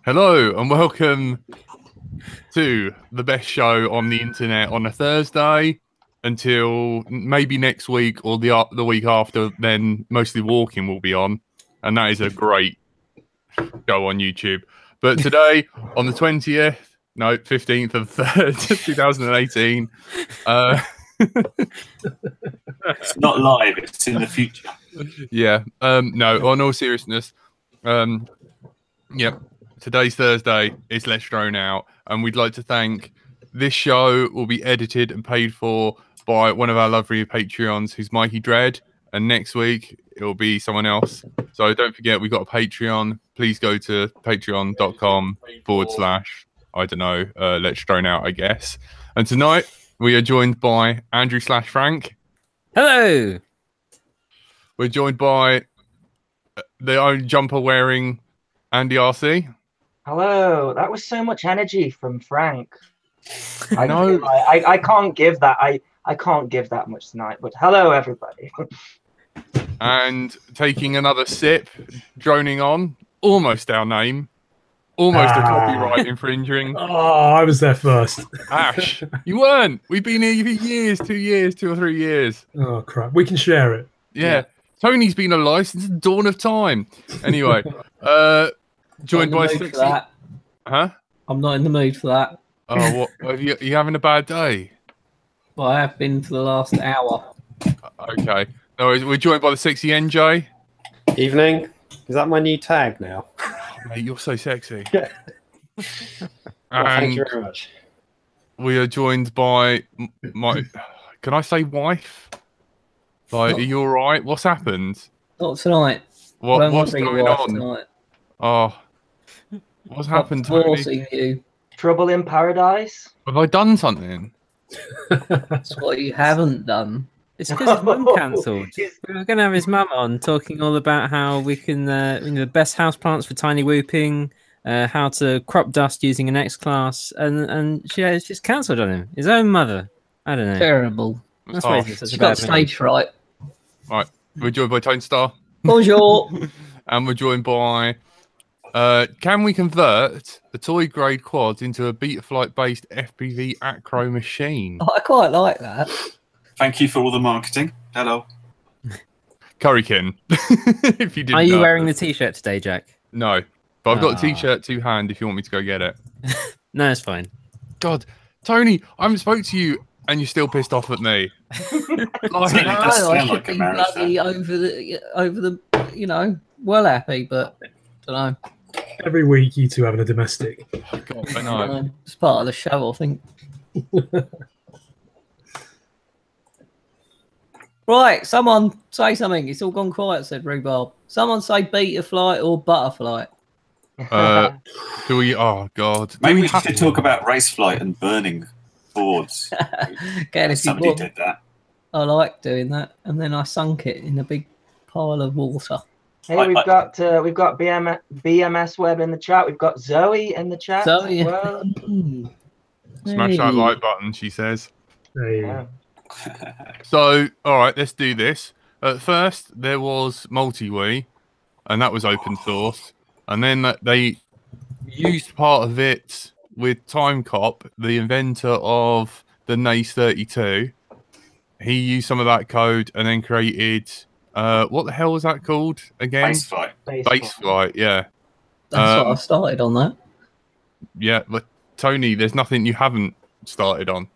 Hello and welcome to the best show on the internet on a Thursday until maybe next week or the week after. Then mostly walking will be on, and that is a great show on YouTube. But today on the 15th of 3rd, 2018. It's not live, it's in the future. Yeah. No, on all seriousness, yep. Today's Thursday. It's Let's Drone Out, and we'd like to thank. This show will be edited and paid for by one of our lovely Patreons, who's Mikey Dread, and next week it will be someone else. So don't forget, we've got a Patreon. Please go to patreon.com/ I don't know, Let's Drone Out, I guess. And tonight we are joined by Andrew/Frank. Hello. We're joined by the own jumper wearing Andy RC. Hello. That was so much energy from Frank. I know. I can't give that. I can't give that much tonight. But hello, everybody. And taking another sip, droning on, almost our name, almost a copyright infringing. Oh, I was there first. Ash, you weren't. We've been here for years, 2 or 3 years. Oh crap! We can share it. Yeah. Tony's been alive since the dawn of time. Anyway, joined by sexy. Huh? I'm not in the mood for that. Oh, what? Are you having a bad day? Well, I have been for the last hour. Okay. No, we're joined by the sexy NJ. Evening. Is that my new tag now? Oh, mate, you're so sexy. Yeah. Thank you very much. We are joined by my. Can I say wife? Like, are you all right? What's happened? Not tonight. What's going on? Tonight. Oh, what's happened to me? You. Trouble in paradise. Have I done something? That's what you haven't done. It's because his mum cancelled. We were going to have his mum on talking all about how we can, the best houseplants for tiny whooping, how to crop dust using an X class, and she's just cancelled on him. His own mother. I don't know. Terrible. That's why he's such She's a got bad stage fright. Right, we're joined by Tone Star. Bonjour. And we're joined by. Can we convert the toy grade quads into a Betaflight based FPV acro machine? I quite like that. Thank you for all the marketing. Hello. CurryKitten. If you didn't. Are you know. wearing the t-shirt today, Jack? No, but I've got a t-shirt to hand if you want me to go get it. No, it's fine. God, Tony, I haven't spoke to you and you're still pissed off at me. Like, I should be bloody over the, well happy, but don't know. Every week, you two having a domestic. Oh, God, I know. It's part of the show, I think. Right, someone say something. It's all gone quiet, said Rhubarb. Someone say Betaflight or Butterfly. Do we? Oh God. Maybe we should talk about race flight and burning boards. Somebody did that. I like doing that, and then I sunk it in a big pile of water. Hey, we've got BMS Web in the chat. We've got Zoe in the chat. Zoe. As well. Smash that like button, she says. Hey. Yeah. So, all right, let's do this. At first, there was MultiWii, and that was open source. And then they used part of it with Timecop, the inventor of the NACE 32. He used some of that code and then created... what the hell was that called again? Baseflight, yeah. That's what I started on that. Yeah, but Tony, there's nothing you haven't started on.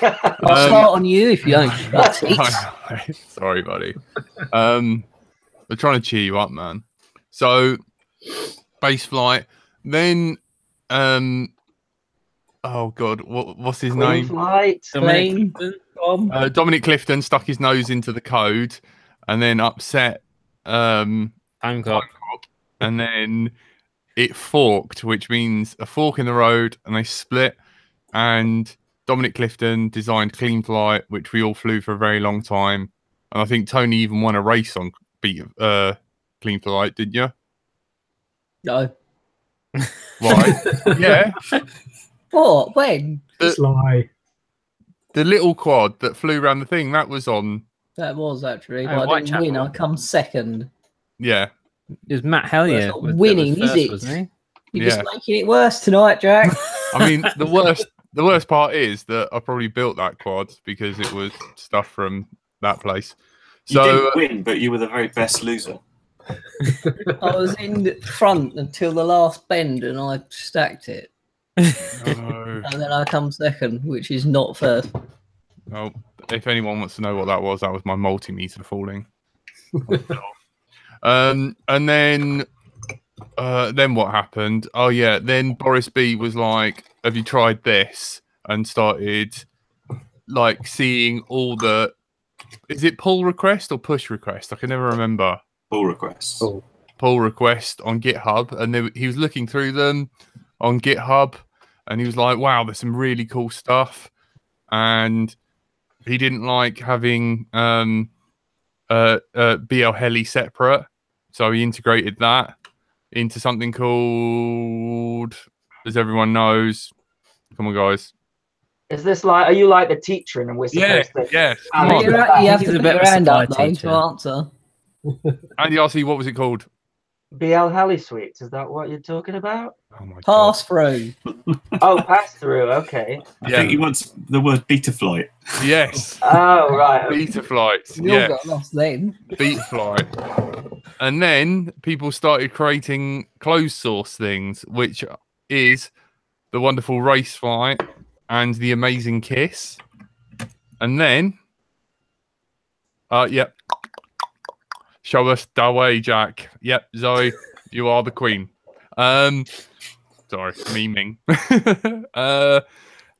I'll start on you if you don't shut it. Sorry, buddy. We're trying to cheer you up, man. So, Baseflight, then oh God, what's his name? Dominic Clifton stuck his nose into the code and then upset Timecop. And then it forked, which means a fork in the road, and they split. And Dominic Clifton designed Clean Flight, which we all flew for a very long time. And I think Tony even won a race on Clean Flight, didn't you? No. Right. Yeah. What? When? Sly. The little quad that flew around the thing, that was on. That was actually. Oh, But I didn't win. I come second. Yeah. It was Matt Hellier. Well, winning, is it? Wasn't You're just making it worse tonight, Jack. I mean, the worst part is that I probably built that quad because it was stuff from that place. You didn't win, but you were the very best loser. I was in front until the last bend, and I stacked it. No. And then I come second, which is not first. Well, if anyone wants to know what that was my multimeter falling. And then what happened? Oh yeah, then Boris B was like, "Have you tried this?" And started like seeing all the. Is it pull request or push request? I can never remember. Pull requests. Pull request on GitHub, and he was looking through them on GitHub, and he was like, "Wow, there's some really cool stuff." And he didn't like having BL Heli separate, so he integrated that into something called, as everyone knows, come on guys. Is this like, are you like the teacher and we're supposed to... Yes. You have to put your hand up though to answer. Andy RC, what was it called? BL Heli Suites, is that what you're talking about? Oh my Pass through. Oh, pass through, okay. I think he wants the word beta flight. Yes. Oh, right. Okay. Beta flights. You all got lost then. Beta flight. And then people started creating closed source things, which is the wonderful race flight and the amazing kiss. And then, yep. Show us the way, Jack. Yep, Zoe, you are the queen. Sorry, memeing.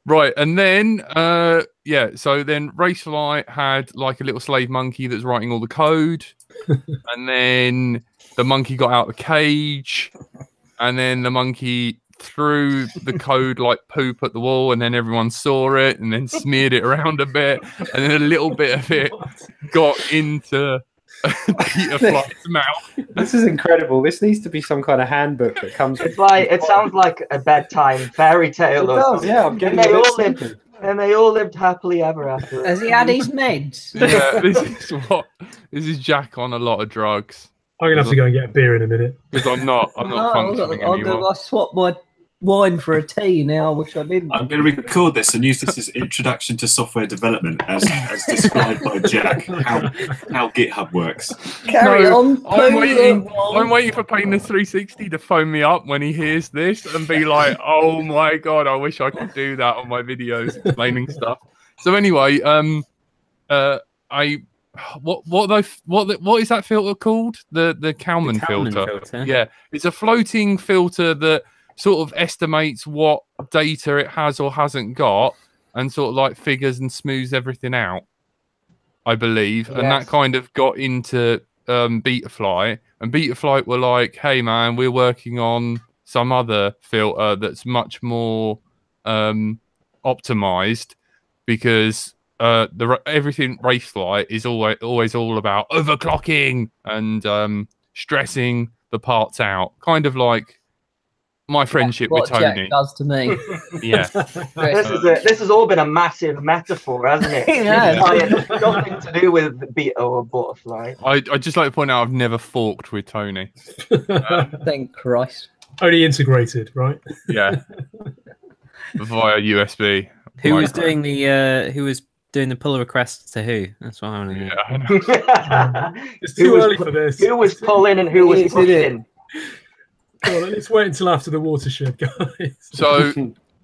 Right, and then yeah, so then Racefly had like a little slave monkey that's writing all the code, and then the monkey got out of the cage, and then the monkey threw the code like poop at the wall, and then everyone saw it, and then smeared it around a bit, and then a little bit of it got into Peter Flight's mouth. This is incredible. This needs to be some kind of handbook that comes. It's like, it sounds like a bedtime fairy tale. It does, yeah. I'm getting and they all lived happily ever after. Has he had his meds? Yeah, this is Jack on a lot of drugs. I'm gonna have to go and get a beer in a minute. Because I'm not functioning anymore. I swapped my wine for a tea now, which I didn't. I'm going to record this and use this as introduction to software development as described by Jack, how GitHub works. Carry on. I'm waiting for Painter 360 to phone me up when he hears this and be like, "Oh my god, I wish I could do that on my videos explaining stuff." So anyway, what is that filter called? The Kalman filter. Yeah, it's a floating filter that sort of estimates what data it has or hasn't got, and sort of like figures and smooths everything out, I believe. Yes. And that kind of got into Betaflight, and Betaflight were like, "Hey man, we're working on some other filter that's much more optimized, because everything Raceflight is always all about overclocking and stressing the parts out, kind of like my friendship with Tony Jack does to me." Yeah. This has all been a massive metaphor, hasn't it? Yeah. Nothing to do with beta or butterfly. I'd just like to point out I've never forked with Tony. Thank Christ. Only integrated, right? Yeah. Via USB. Who was doing the pull requests to who? That's what I want to know. Yeah, I know. It's too early for this. Who was pulling and who was pushing? Well, let's wait until after the watershed, guys. So,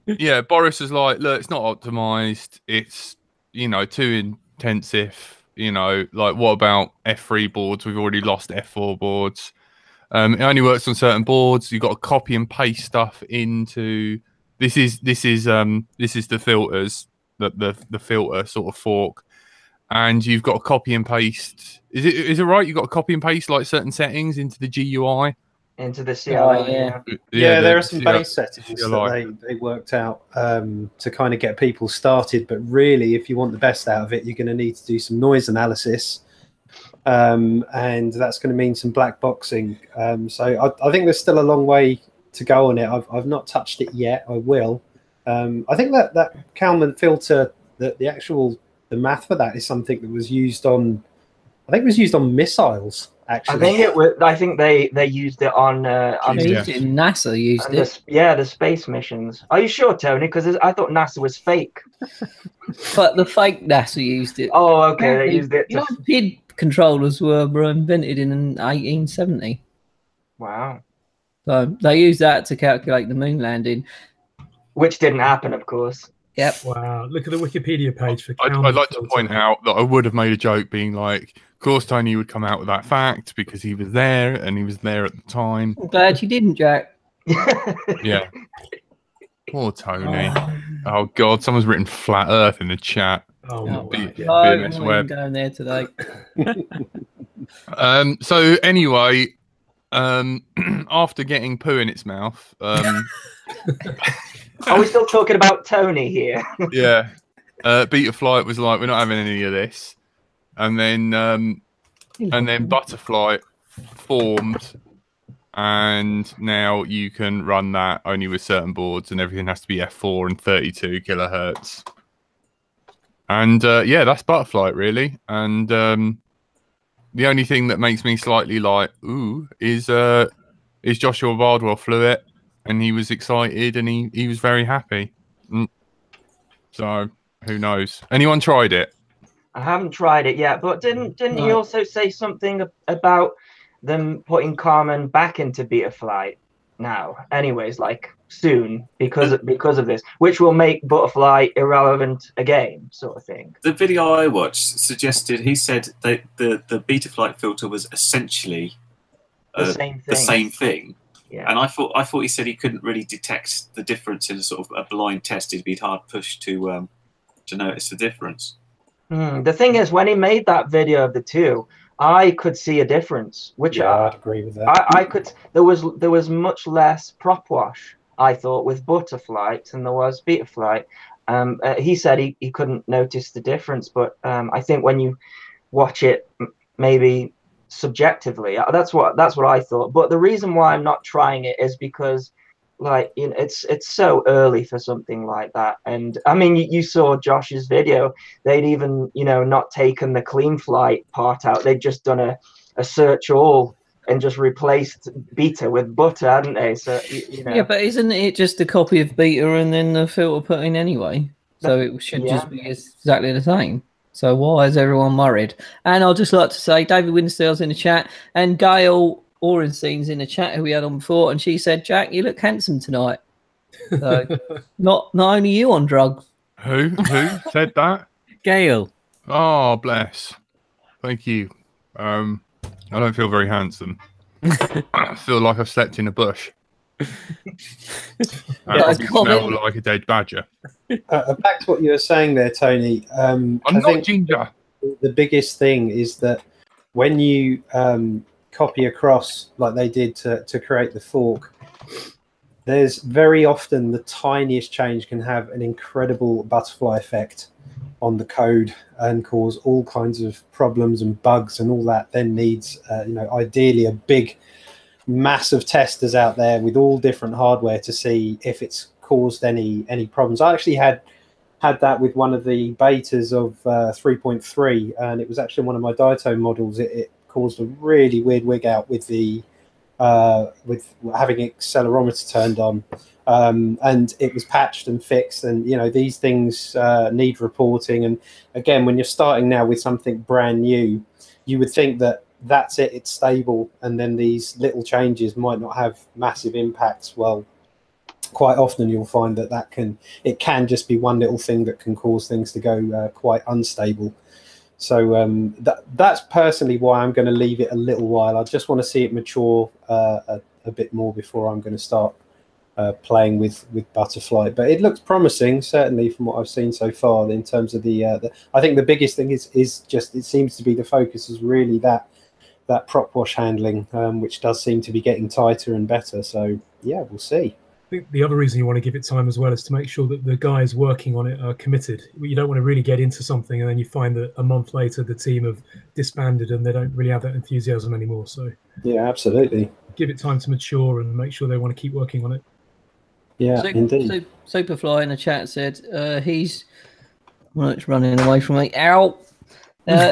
yeah, Boris is like, "Look, it's not optimized. It's, too intensive. Like, what about F3 boards? We've already lost F4 boards. It only works on certain boards. You've got to copy and paste stuff into this is the filters, the filter sort of fork, and you've got to copy and paste. Is it right? You've got to copy and paste like certain settings into the GUI." Into the CLI, yeah. There are some base settings that they worked out to kind of get people started. But really, if you want the best out of it, you're going to need to do some noise analysis, and that's going to mean some black boxing. So I think there's still a long way to go on it. I've not touched it yet. I will. I think that Kalman filter, the math for that is something that was used on, I think it was used on missiles Actually, I think they used it on. They used it in NASA. Used it. The space missions. Are you sure, Tony? Because I thought NASA was fake. But the fake NASA used it. Oh, okay. They used it. PID controllers were invented in 1870. Wow. So they used that to calculate the moon landing, which didn't happen, of course. Yep. Wow. Look at the Wikipedia page for. I'd like to point out that I would have made a joke being like, of course, Tony would come out with that fact because he was there and he was there at the time. I'm glad you didn't, Jack. Yeah. Poor Tony. Oh God, someone's written flat Earth in the chat. Oh, BMS Web. Going there today. So anyway, after getting poo in its mouth, are we still talking about Tony here? Yeah. Beta Flight was like, we're not having any of this, and then Butterfly formed. And now you can run that only with certain boards, and everything has to be F4 and 32 kilohertz. And yeah, that's Butterfly really. And the only thing that makes me slightly like ooh is Joshua Bardwell flew it, and he was excited, and he was very happy. So who knows? Anyone tried it? I haven't tried it yet, but didn't he also say something about them putting Carmen back into beta flight now? Anyways, like soon because of this, which will make Butterfly irrelevant again, sort of thing. The video I watched suggested he said that the beta flight filter was essentially the same thing. Yeah. And I thought he said he couldn't really detect the difference in a sort of a blind test. It'd be hard pushed to notice the difference. The thing is, when he made that video of the two, I could see a difference, which I'd agree with that. I could. There was much less prop wash, I thought, with Butterfly than there was Beta Flight. He said he couldn't notice the difference, but I think when you watch it, maybe subjectively, that's what I thought. But the reason why I'm not trying it is because, like, you know, it's so early for something like that. And I mean, you saw Josh's video. They'd even, you know, not taken the clean flight part out. They'd just done a search all and just replaced beta with butter, hadn't they? So you know. Yeah, but isn't it just a copy of beta and then the filter put in anyway? So it should just be exactly the same. So why is everyone worried? And I'd just like to say, David Winstead's in the chat, and Gail Orenstein's in the chat, who we had on before, and she said, Jack, you look handsome tonight. So not only you on drugs. Who said that? Gail. Oh, bless. Thank you. I don't feel very handsome. I feel like I've slept in a bush. I smell like a dead badger. Back to what you were saying there, Tony. I'm not ginger. The biggest thing is that when you copy across like they did to create the fork, there's very often the tiniest change can have an incredible butterfly effect on the code and cause all kinds of problems and bugs, and all that then needs you know, ideally a big mass of testers out there with all different hardware to see if it's caused any problems. I actually had that with one of the betas of 3.3, and it was actually one of my diatone models. It caused a really weird wig out with the with having accelerometer turned on, and it was patched and fixed. And you know, these things need reporting. And again, when you're starting now with something brand new, you would think that that's it, it's stable, and then these little changes might not have massive impacts. Well, quite often you'll find that it can just be one little thing that can cause things to go quite unstable. So that's personally why I'm going to leave it a little while. I just want to see it mature a bit more before I'm going to start playing with Butterfly. But it looks promising, certainly from what I've seen so far. In terms of the I think the biggest thing is just, it seems to be the focus is really that prop wash handling, which does seem to be getting tighter and better. So yeah, we'll see. I think the other reason you want to give it time as well is to make sure that the guys working on it are committed. You don't want to really get into something and then you find that a month later the team have disbanded and they don't really have that enthusiasm anymore. So yeah, absolutely. Give it time to mature and make sure they want to keep working on it. Yeah, indeed. Superfly in the chat said it's running away from me. Ow!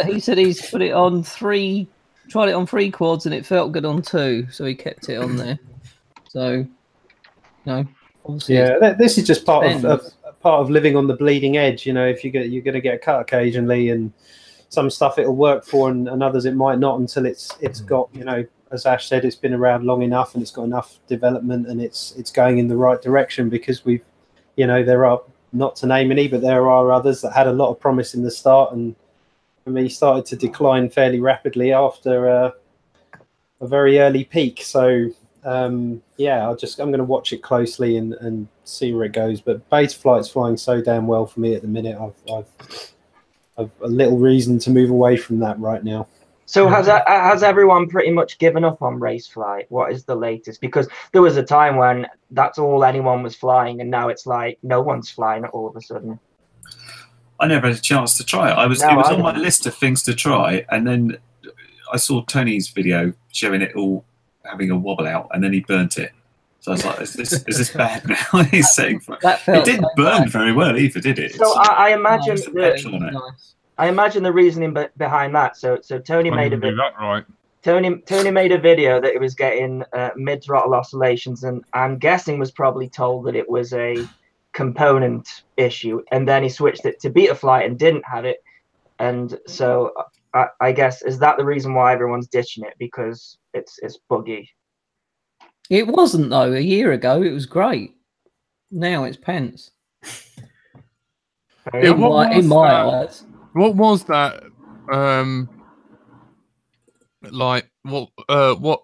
He said he's put it on 3 tried it on 3 quads and it felt good on 2, so he kept it on there. So, obviously, yeah, this is just part of living on the bleeding edge. You know, if you're going to get a cut occasionally, and some stuff it'll work for, and others it might not until it's got, you know, as Ash said, it's been around long enough and it's got enough development and it's going in the right direction, because we've, you know, there are, not to name any, but there are others that had a lot of promise in the start and for me started to decline fairly rapidly after a very early peak. So yeah, I'm going to watch it closely and see where it goes. But Beta Flight's flying so damn well for me at the minute. I've a little reason to move away from that right now. So has everyone pretty much given up on race flight? What is the latest? Because there was a time when that's all anyone was flying, and now it's like no one's flying it all of a sudden. I never had a chance to try it. It was on my list of things to try, and then I saw Tony's video showing it all having a wobble out, and then he burnt it. So I was like, is this bad now? He's saying it didn't burn very well either, did it? So I imagine I imagine the reasoning behind that. So Tony made a video. Right. Tony made a video that it was getting mid throttle oscillations, and I'm guessing was probably told that it was a component issue, and then he switched it to Beta Flight and didn't have it, and so I guess is that the reason why everyone's ditching it, because it's buggy? It wasn't though. A year ago, it was great. Now it's pants. Yeah, in my eyes. What was that? Like what?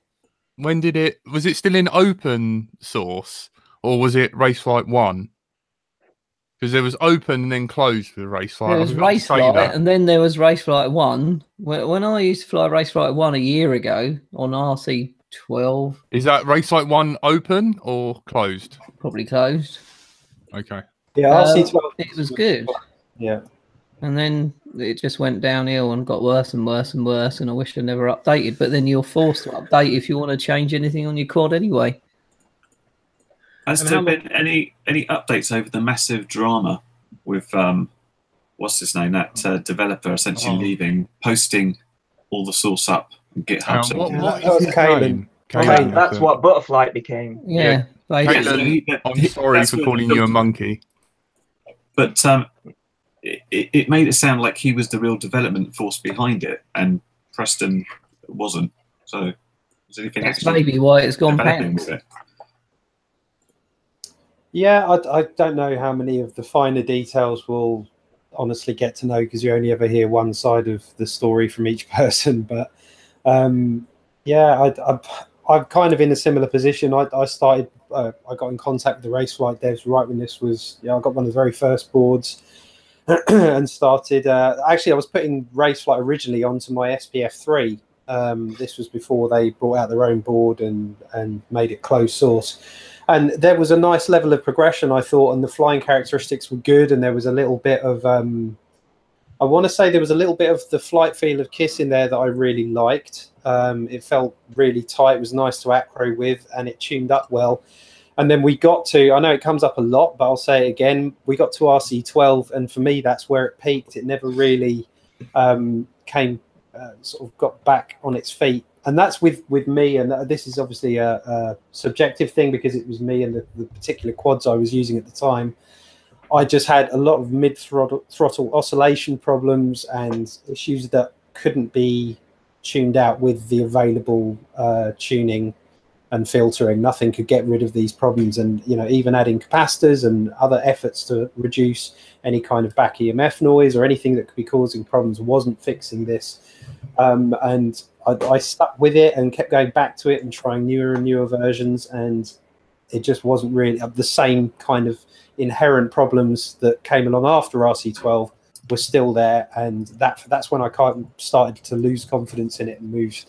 When did it? Was it still in open source, or was it Raceflight 1? Because there was open and then closed for the Raceflight. There was Raceflight, and then there was Raceflight 1. When I used to fly Raceflight 1 a year ago on RC12. Is that Raceflight 1 open or closed? Probably closed. Okay. Yeah, RC12. It was good. Yeah. And then it just went downhill and got worse and worse and worse, and I wish I never updated. But then you're forced to update if you want to change anything on your quad anyway. Has there been any updates over the massive drama with what's his name, that developer essentially leaving, posting all the source up on GitHub? That's what Butterfly became. Yeah. I'm sorry for calling you a monkey. But it made it sound like he was the real development force behind it, and Preston wasn't. So is anything that's maybe why it's gone pants. Yeah, I don't know how many of the finer details we'll honestly get to know, because you only ever hear one side of the story from each person. But yeah, I'm kind of in a similar position. I started, I got in contact with the Raceflight devs right when this was, I got one of the very first boards and started, actually I was putting Raceflight originally onto my SPF3. This was before they brought out their own board and made it closed source. And there was a nice level of progression, I thought, and the flying characteristics were good. And there was a little bit of, I want to say there was a little bit of the flight feel of KISS in there that I really liked. It felt really tight. It was nice to acro with, and it tuned up well. And then we got to, I know it comes up a lot, but I'll say it again, we got to RC12, and for me, that's where it peaked. It never really came, sort of got back on its feet. And that's with me, and this is obviously a subjective thing, because it was me and the particular quads I was using at the time. I just had a lot of mid-throttle oscillation problems and issues that couldn't be tuned out with the available tuning and filtering. Nothing could get rid of these problems, and even adding capacitors and other efforts to reduce any kind of back EMF noise or anything that could be causing problems wasn't fixing this. And I stuck with it and kept going back to it and trying newer and newer versions, and it just wasn't really the same kind of inherent problems that came along after RC12 were still there, and that's when I kind of started to lose confidence in it and moved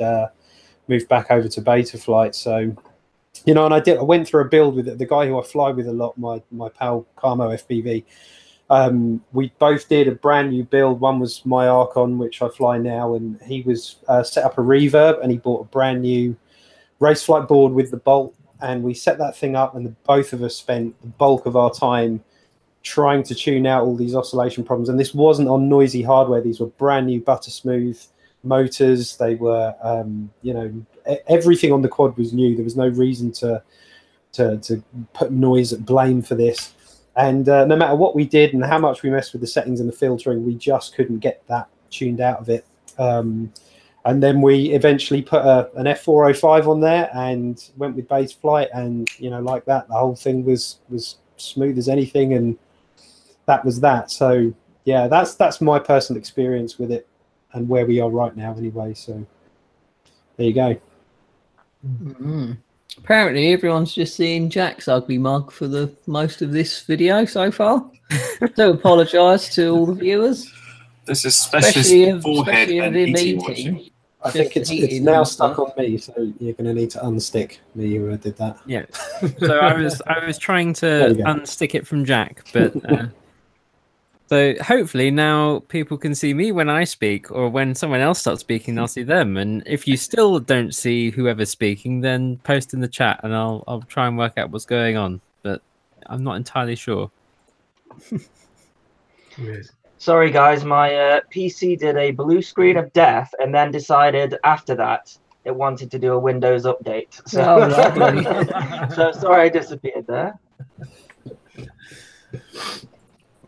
back over to Beta Flight. So, and I went through a build with the guy who I fly with a lot, my pal Carmo FPV. We both did a brand new build. One was my Archon, which I fly now, and he was set up a reverb, and he bought a brand new Raceflight board with the Bolt, and we set that thing up, and both of us spent the bulk of our time trying to tune out all these oscillation problems. And this wasn't on noisy hardware. These were brand new butter smooth motors. They were, you know, everything on the quad was new. There was no reason to put noise at blame for this. And no matter what we did and how much we messed with the settings and the filtering, we just couldn't get that tuned out of it. And then we eventually put an F405 on there and went with bass flight, and you know, like that, the whole thing was smooth as anything, and that was that. So yeah, that's my personal experience with it and where we are right now anyway. So there you go. Mm-hmm. Apparently everyone's just seeing Jack's ugly mug for the most of this video so far. So apologise to all the viewers. This is especially forehead and eating. watching. I think it's now stuck on me, so you're going to need to unstick me who did that. Yeah. So I was trying to unstick it from Jack, but so hopefully now people can see me when I speak, or when someone else starts speaking, they'll see them. And if you still don't see whoever's speaking, then post in the chat, and I'll try and work out what's going on. But I'm not entirely sure. Weird. Sorry, guys, my PC did a blue screen of death and then decided after that it wanted to do a Windows update. So, so sorry I disappeared there.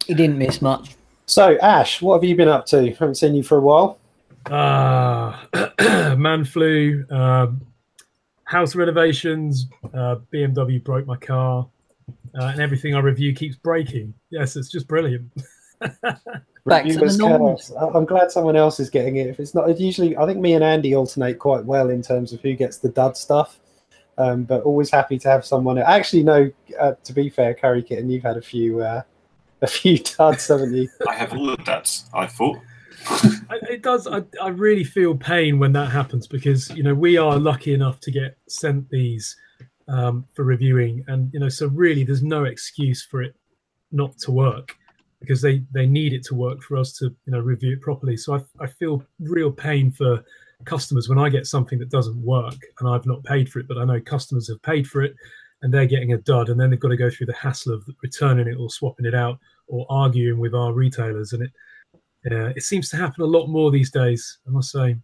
You didn't miss much. So, Ash, what have you been up to? Haven't seen you for a while. Man flu, house renovations, BMW broke my car, and everything I review keeps breaking. Yes, it's just brilliant. Back to the normal. I'm glad someone else is getting it. If it's not, usually I think me and Andy alternate quite well in terms of who gets the dud stuff. But always happy to have someone. Actually, no. To be fair, CurryKitten, you've had a few duds, haven't you? I have all the duds, I thought. It does. I really feel pain when that happens, because you know we are lucky enough to get sent these for reviewing, and you know, so really there's no excuse for it not to work, because they need it to work for us to, you know, review it properly. So I feel real pain for customers when I get something that doesn't work and I've not paid for it, but I know customers have paid for it and they're getting a dud, and then they've got to go through the hassle of returning it or swapping it out or arguing with our retailers. And it seems to happen a lot more these days, I must say.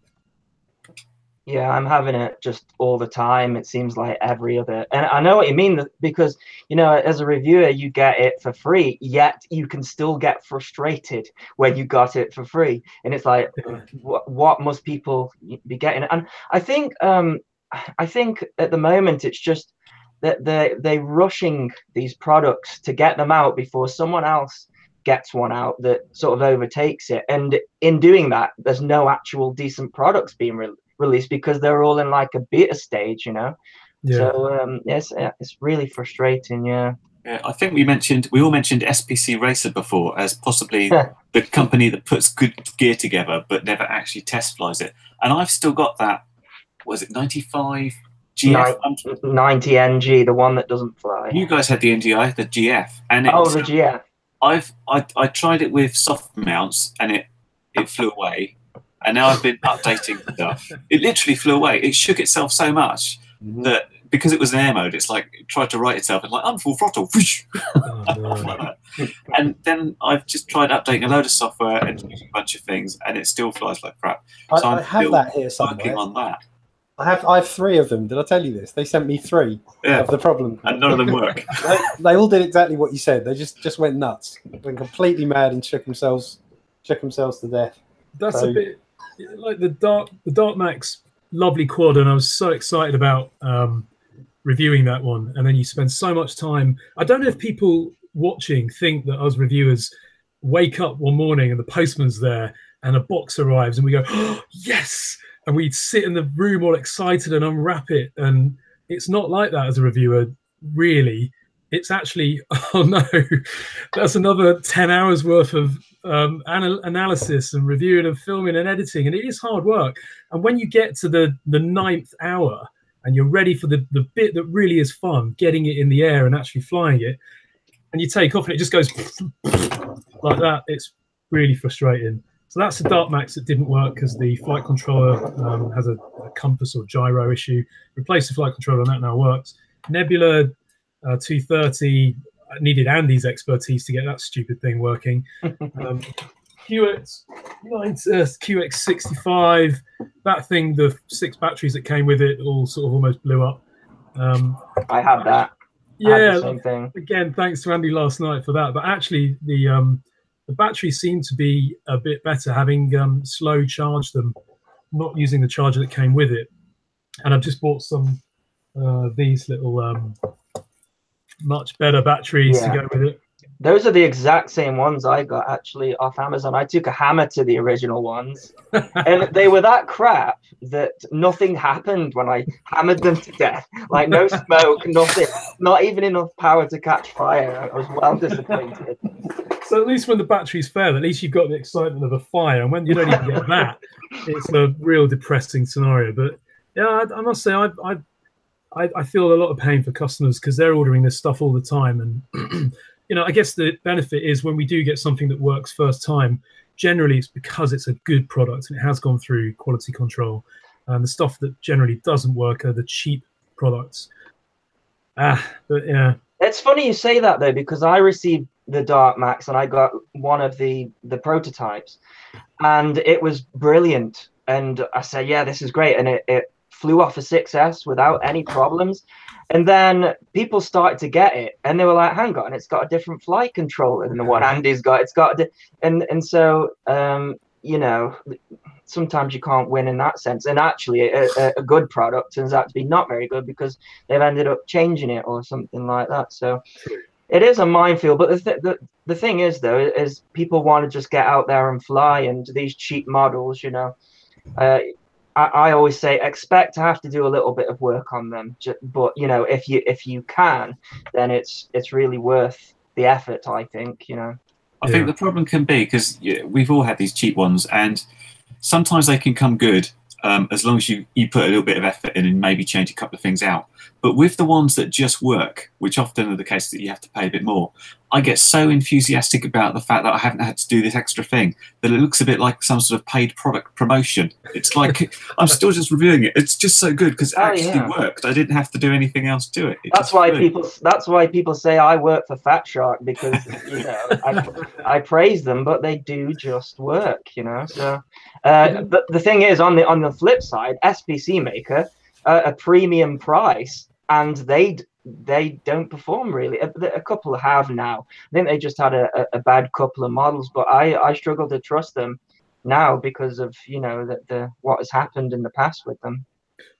Yeah, I'm having it just all the time. It seems like every other, and I know what you mean, because you know, as a reviewer, you get it for free, yet you can still get frustrated when you got it for free, and it's like, what must people be getting? And I think at the moment it's just that they're rushing these products to get them out before someone else gets one out that sort of overtakes it, and in doing that, there's no actual decent products being released because they're all in like a beta stage, you know. Yeah. So it's really frustrating. Yeah, I think we all mentioned SPC Racer before as possibly the company that puts good gear together but never actually test flies it, and I've still got that, was it 95 GF 90 NG, the one that doesn't fly. You guys had the NGI, the GF, and the GF. I tried it with soft mounts and it flew away. And now I've been updating stuff. It literally flew away. It shook itself so much that because it was in air mode, it's like it tried to right itself and like, I'm full throttle. And then I've just tried updating a load of software and a bunch of things, and it still flies like crap. So I have that here somewhere. Working on that. I have 3 of them. Did I tell you this? They sent me 3 of the problem. And none of them work. they all did exactly what you said. They just went nuts, went completely mad and shook themselves to death. That's a bit like the Dark Max, lovely quad, and I was so excited about reviewing that one, and then you spend so much time. I don't know if people watching think that us reviewers wake up one morning and the postman's there and a box arrives and we go, oh, yes, and we'd sit in the room all excited and unwrap it, and it's not like that as a reviewer, really. It's actually, oh no, that's another 10 hours worth of analysis and reviewing and filming and editing, and it is hard work. And when you get to the 9th hour and you're ready for the bit that really is fun, getting it in the air and actually flying it, and you take off and it just goes like that, it's really frustrating. So that's the Dark Max that didn't work because the flight controller has a compass or gyro issue. Replaced the flight controller and that now works. Nebula 230, I needed Andy's expertise to get that stupid thing working. QX65, that thing, the 6 batteries that came with it all sort of almost blew up. I had that. Yeah, same thing. Again, thanks to Andy last night for that. But actually, the batteries seem to be a bit better, having slow charged them, not using the charger that came with it. And I've just bought some these little much better batteries to go with it. Those are the exact same ones I got actually off Amazon. I took a hammer to the original ones, and they were that crap that nothing happened when I hammered them to death. Like no smoke, nothing, not even enough power to catch fire. I was well disappointed. So at least when the batteries fail, at least you've got the excitement of a fire. And when you don't even get that, it's a real depressing scenario. But yeah, I must say, I feel a lot of pain for customers because they're ordering this stuff all the time. And, you know, I guess the benefit is when we do get something that works first time, generally it's because it's a good product and it has gone through quality control. And the stuff that generally doesn't work are the cheap products. But yeah. It's funny you say that, though, because I received the Dark Max and I got one of the prototypes and it was brilliant. And I said, yeah, this is great. And it flew off a 6S without any problems. And then people started to get it and they were like, hang on, it's got a different flight controller than the one Andy's got. It's got and so you know, sometimes you can't win in that sense. And actually a good product turns out to be not very good because they've ended up changing it or something like that. So it is a minefield. But the thing is, though, is people want to just get out there and fly, and these cheap models, you know, I always say expect to have to do a little bit of work on them, but you know, if you can, then it's really worth the effort, I think. You know, I think the problem can be because we've all had these cheap ones, and sometimes they can come good as long as you put a little bit of effort in and maybe change a couple of things out. But with the ones that just work, which often are the case that you have to pay a bit more, I get so enthusiastic about the fact that I haven't had to do this extra thing that it looks a bit like some sort of paid product promotion. It's like I'm still just reviewing it. It's just so good because it actually worked. I didn't have to do anything else to it. That's why people say I work for Fat Shark, because you know I praise them, but they do just work. You know, so but the thing is, on the flip side, SPC Maker a premium price, and they don't perform really. A couple have now. I think they just had a bad couple of models, but I struggle to trust them now because of, you know, the what has happened in the past with them.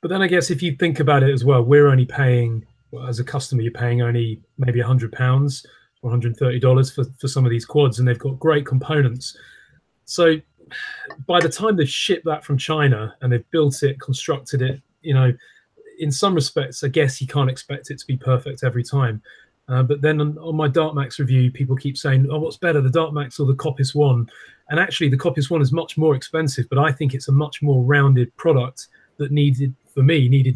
But then I guess if you think about it as well, we're only paying, well, as a customer, you're paying only maybe £100 or $130 for some of these quads, and they've got great components. So by the time they've shipped that from China and they've built it, constructed it, you know, in some respects, I guess you can't expect it to be perfect every time. But then on my Dark Max review, people keep saying, oh, what's better, the Dark Max or the Coppice One? And actually, the Coppice One is much more expensive, but I think it's a much more rounded product that needed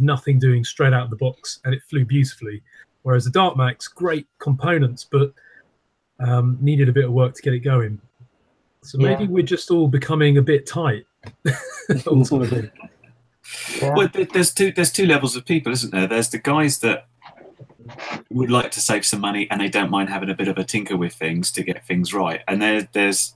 nothing doing straight out of the box, and it flew beautifully. Whereas the Dark Max, great components, but needed a bit of work to get it going. So maybe we're just all becoming a bit tight. Ultimately. Yeah. Well, there's two levels of people, isn't there? There's the guys that would like to save some money and they don't mind having a bit of a tinker with things to get things right, and there's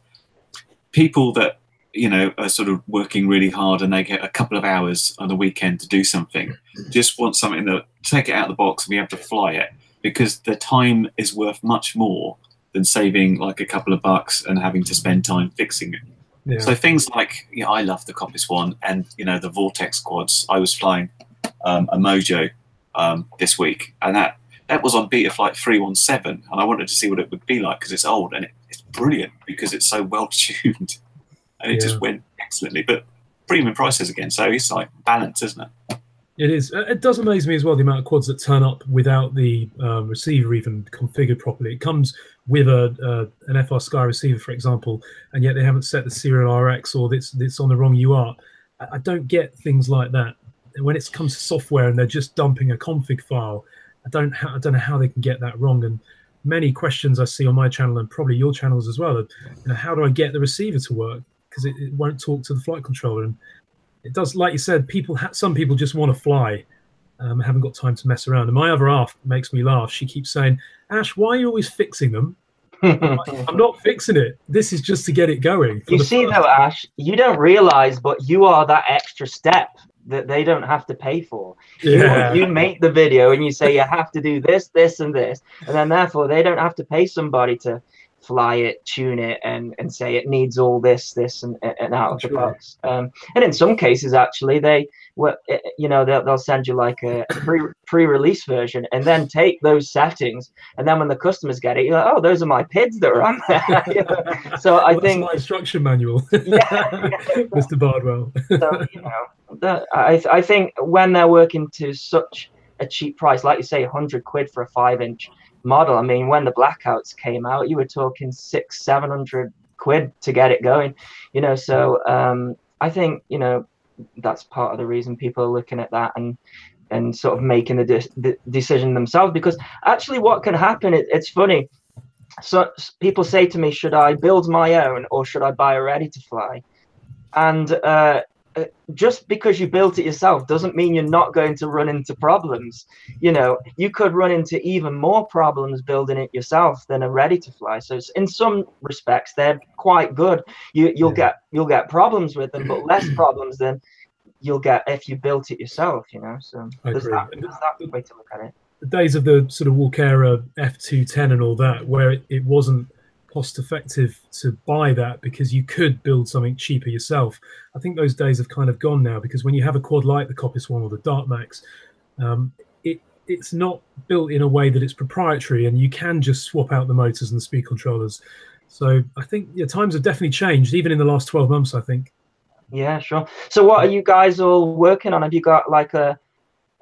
people that, you know, are sort of working really hard and they get a couple of hours on the weekend to do something, just want something that take it out of the box and be able to fly it, because the time is worth much more than saving like a couple of bucks and having to spend time fixing it. Yeah. So things like, you know, I love the Coppice One, and you know, the Vortex quads. I was flying a Mojo this week, and that was on Beta Flight 317, and I wanted to see what it would be like because it's old, and it's brilliant because it's so well tuned, and it just went excellently. But premium prices again, so it's like balance, isn't it? It is. It does amaze me as well, the amount of quads that turn up without the receiver even configured properly. It comes with an FR Sky receiver, for example, and yet they haven't set the serial RX, or it's on the wrong UART. I don't get things like that. And when it comes to software and they're just dumping a config file, I don't know how they can get that wrong. And many questions I see on my channel, and probably your channels as well, are, you know, how do I get the receiver to work? Because it won't talk to the flight controller. And it does, like you said, some people just want to fly, haven't got time to mess around. And my other half makes me laugh. She keeps saying, Ash, why are you always fixing them? I'm not fixing it. This is just to get it going. You see, though, Ash, you don't realize, but you are that extra step that they don't have to pay for. Yeah. You make the video and you say you have to do this, this, and this, and then therefore they don't have to pay somebody to fly it, tune it, and say it needs all this, and out of the box. And in some cases, actually, they'll send you like a pre-release version, and then take those settings, and then when the customers get it, you're like, oh, those are my PIDs that are on there. So I think my instruction manual, yeah. Mr. Bardwell. So I think when they're working to such a cheap price, like you say, 100 quid for a 5-inch model. I mean, when the blackouts came out, you were talking 600-700 quid to get it going, so I think that's part of the reason people are looking at that and sort of making the decision themselves, because actually what can happen, it's funny, so people say to me, should I build my own or should I buy a ready to fly? And just because you built it yourself doesn't mean you're not going to run into problems. You could run into even more problems building it yourself than a ready to fly. So in some respects, they're quite good. You'll get problems with them, but less problems than you'll get if you built it yourself. So there's that way to look at it. The days of the sort of Walkera F210 and all that, where it wasn't cost effective to buy that because you could build something cheaper yourself. I think those days have kind of gone now, because when you have a quad like the Coppice One or the Dart Max, it's not built in a way that it's proprietary, and you can just swap out the motors and the speed controllers. So I think times have definitely changed, even in the last 12 months, I think. Yeah, sure. So what are you guys all working on? Have you got like a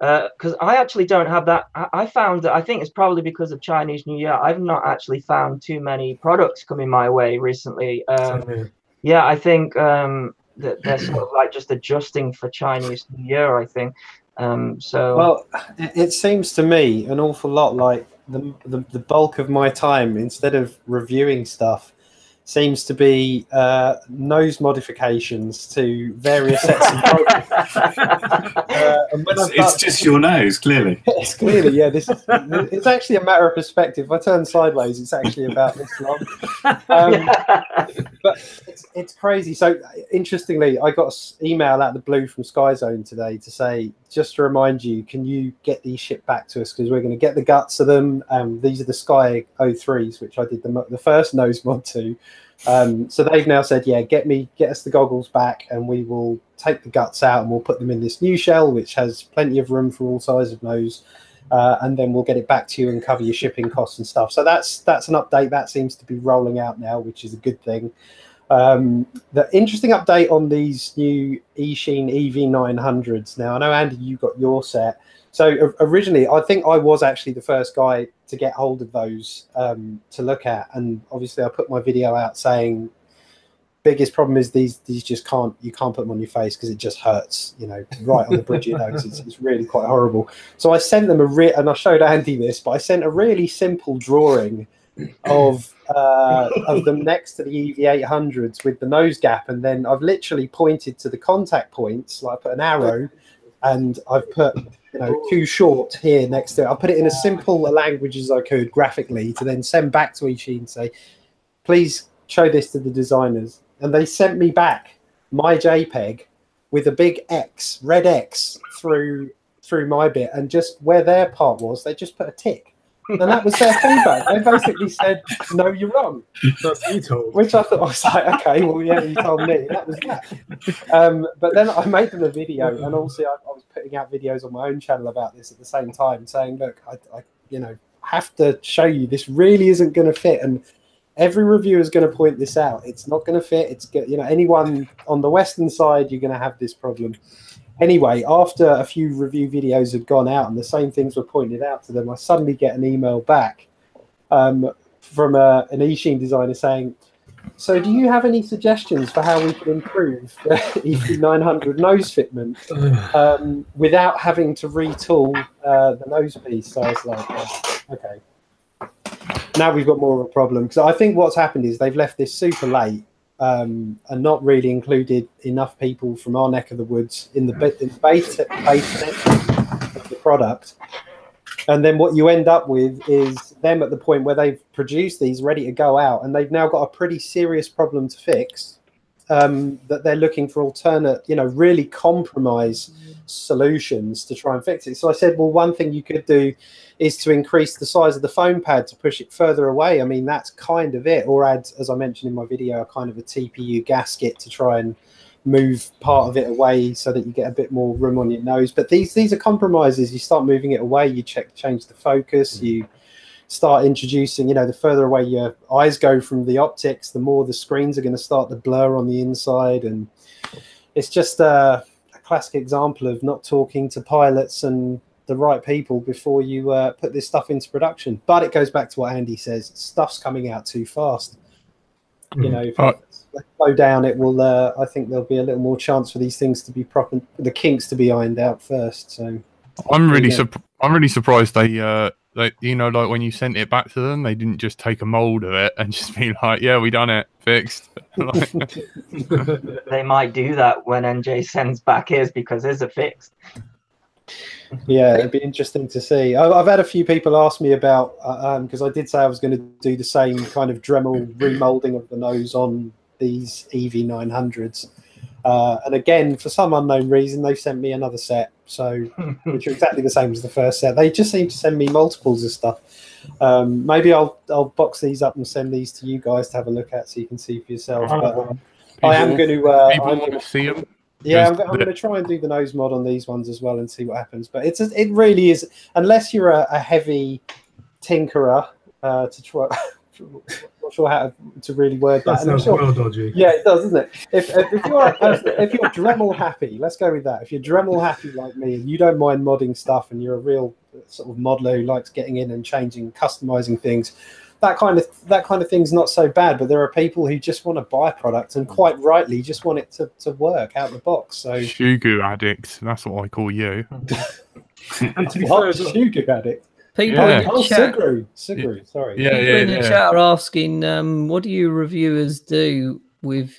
because I actually don't have that. I found that, I think it's probably because of Chinese New Year, I've not actually found too many products coming my way recently. Yeah, I think that they're sort of like just adjusting for Chinese New Year, I think. Well, it seems to me an awful lot like the bulk of my time, instead of reviewing stuff, seems to be nose modifications to various sets of products. It's just your nose, clearly. It's clearly, yeah. It's actually a matter of perspective. If I turn sideways, it's actually about this long. But it's crazy. So interestingly, I got an email out of the blue from SkyZone today to say, just to remind you, can you get these shipped back to us, because we're going to get the guts of them. These are the Sky 03s, which I did the first nose mod to. So they've now said, yeah, get us the goggles back, and we will take the guts out and we'll put them in this new shell, which has plenty of room for all sizes of nose, and then we'll get it back to you and cover your shipping costs and stuff. So that's an update that seems to be rolling out now, which is a good thing. The interesting update on these new eSheen EV900s. Now, I know, Andy, you got your set. So originally, I think I was actually the first guy to get hold of those to look at. And obviously, I put my video out saying, biggest problem is these just you can't put them on your face because it just hurts, right on the bridge of your nose. It's really quite horrible. So I sent them and I showed Andy this, but I sent a really simple drawing of them next to the EV800s with the nose gap, and then I've literally pointed to the contact points, like I put an arrow, and I've put too short here next to it. I put it in as simple a language as I could graphically to then send back to eSheen and say, please show this to the designers. And they sent me back my JPEG with a big X, red X through my bit, and just where their part was, they just put a tick. And that was their feedback. They basically said, no, you're wrong. That's you told. Which I thought, I was like, okay, well, yeah, you told me. That was that. But then I made them a video, and also I was putting out videos on my own channel about this at the same time, saying, look, I have to show you, this really isn't going to fit. And every reviewer is going to point this out. It's not going to fit. It's anyone on the Western side, you're going to have this problem. Anyway, after a few review videos had gone out and the same things were pointed out to them, I suddenly get an email back from an eSheen designer saying, so do you have any suggestions for how we can improve the EV900 nose fitment without having to retool the nose piece? So I was like, okay. Now we've got more of a problem, because I think what's happened is they've left this super late and not really included enough people from our neck of the woods in the base of the product. And then what you end up with is them at the point where they've produced these ready to go out, and they've now got a pretty serious problem to fix. That they're looking for alternate, really compromise solutions to try and fix it. So I said, well, one thing you could do is to increase the size of the foam pad to push it further away. I mean, that's kind of it. Or add, as I mentioned in my video, a kind of a TPU gasket to try and move part of it away so that you get a bit more room on your nose. But these are compromises. You start moving it away, you change the focus, you start introducing, the further away your eyes go from the optics, the more the screens are going to start to blur on the inside. And it's just a classic example of not talking to pilots and the right people before you put this stuff into production. But it goes back to what Andy says, stuff's coming out too fast. If you slow down, it will, I think there'll be a little more chance for these things to be proper, the kinks to be ironed out first. So I'm really surprised they like when you sent it back to them, they didn't just take a mold of it and just be like, yeah, we done it, fixed. They might do that when NJ sends back his, because his are fixed. Yeah, it'd be interesting to see. I've had a few people ask me about, because I did say I was going to do the same kind of Dremel remolding of the nose on these EV900s. And again, for some unknown reason, they've sent me another set, which are exactly the same as the first set. They just seem to send me multiples of stuff. Maybe I'll box these up and send these to you guys to have a look at, so you can see for yourself. But I am going to. People want to see them. Yeah, I'm going to try and do the nose mod on these ones as well and see what happens. But it really is, unless you're a heavy tinkerer to try. Not sure how to really word that. That sounds well dodgy. Yeah, it does, doesn't it? If you're a person, if you're Dremel happy, let's go with that. If you're Dremel happy like me and you don't mind modding stuff, and you're a real sort of modeler who likes getting in and changing, customizing things, that kind of thing's not so bad. But there are people who just want to buy a product and quite rightly just want it to work out the box. So Shugu addict, that's what I call you. And to be fair, Shugu addict. People in the chat, Sugru, sorry. people in the chat are asking, what do you reviewers do with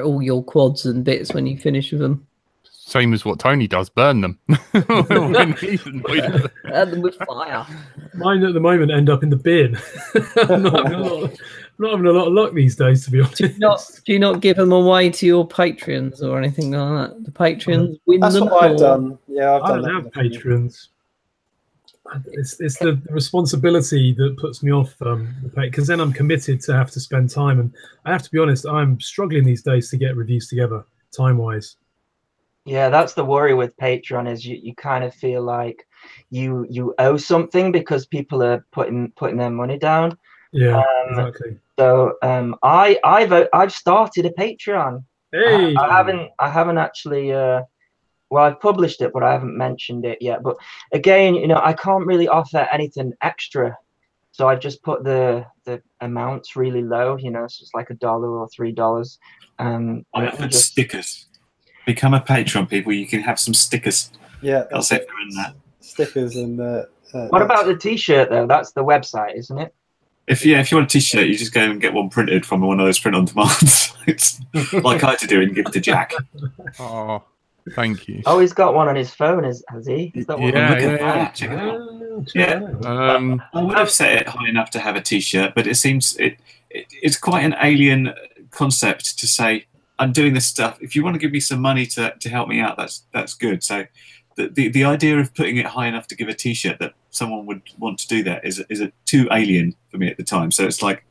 all your quads and bits when you finish with them? Same as what Tony does, burn them. Burn them with fire. Mine at the moment end up in the bin. I'm not having a lot of luck these days, to be honest. Do you not give them away to your Patreons or anything like that? The Patreons win That's them? what I've done. Yeah, I don't have Patreons. It's the responsibility that puts me off, because then I'm committed to have to spend time, and I have to be honest, I'm struggling these days to get reviews together time-wise. Yeah, that's the worry with Patreon, is you kind of feel like you owe something because people are putting their money down. Yeah, exactly. So I've started a Patreon. Hey, I haven't actually. Well, I've published it, but I haven't mentioned it yet. But again, I can't really offer anything extra, so I've just put the amounts really low. So it's like $1 or $3. I offered stickers. Become a patron, people. You can have some stickers. Yeah, I'll say they're in that. Stickers and. What about the T-shirt though? That's the website, isn't it? If you want a T-shirt, you just go and get one printed from one of those print-on-demand sites, like I had to do, and give it to Jack. Oh. Thank you. Oh, he's got one on his phone, has he? Is that one? Yeah. Check it out. Yeah. I would have set it high enough to have a T-shirt, but it seems it's quite an alien concept to say, I'm doing this stuff. If you want to give me some money to help me out, that's good. So the idea of putting it high enough to give a T-shirt that someone would want to do that is too alien for me at the time. So it's like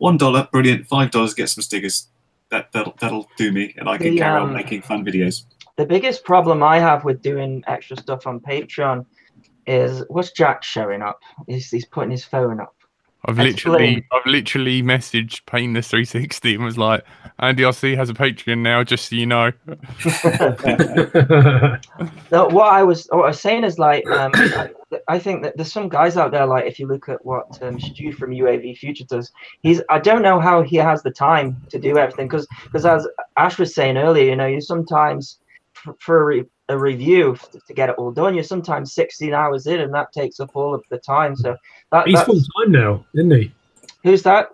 $1, brilliant. $5, get some stickers. That'll do me, and I can carry on making fun videos. The biggest problem I have with doing extra stuff on Patreon is, what's Jack showing up? He's putting his phone up. I've literally messaged Painless360 and was like, Andy RC has a Patreon now, just so you know. No, what I was saying is, like, I think that there's some guys out there, like, if you look at what Stu from UAV Future does, I don't know how he has the time to do everything, because as Ash was saying earlier, you sometimes for a review to get it all done, you're sometimes 16 hours in, and that takes up all of the time. So he's full time now, isn't he? Who's that?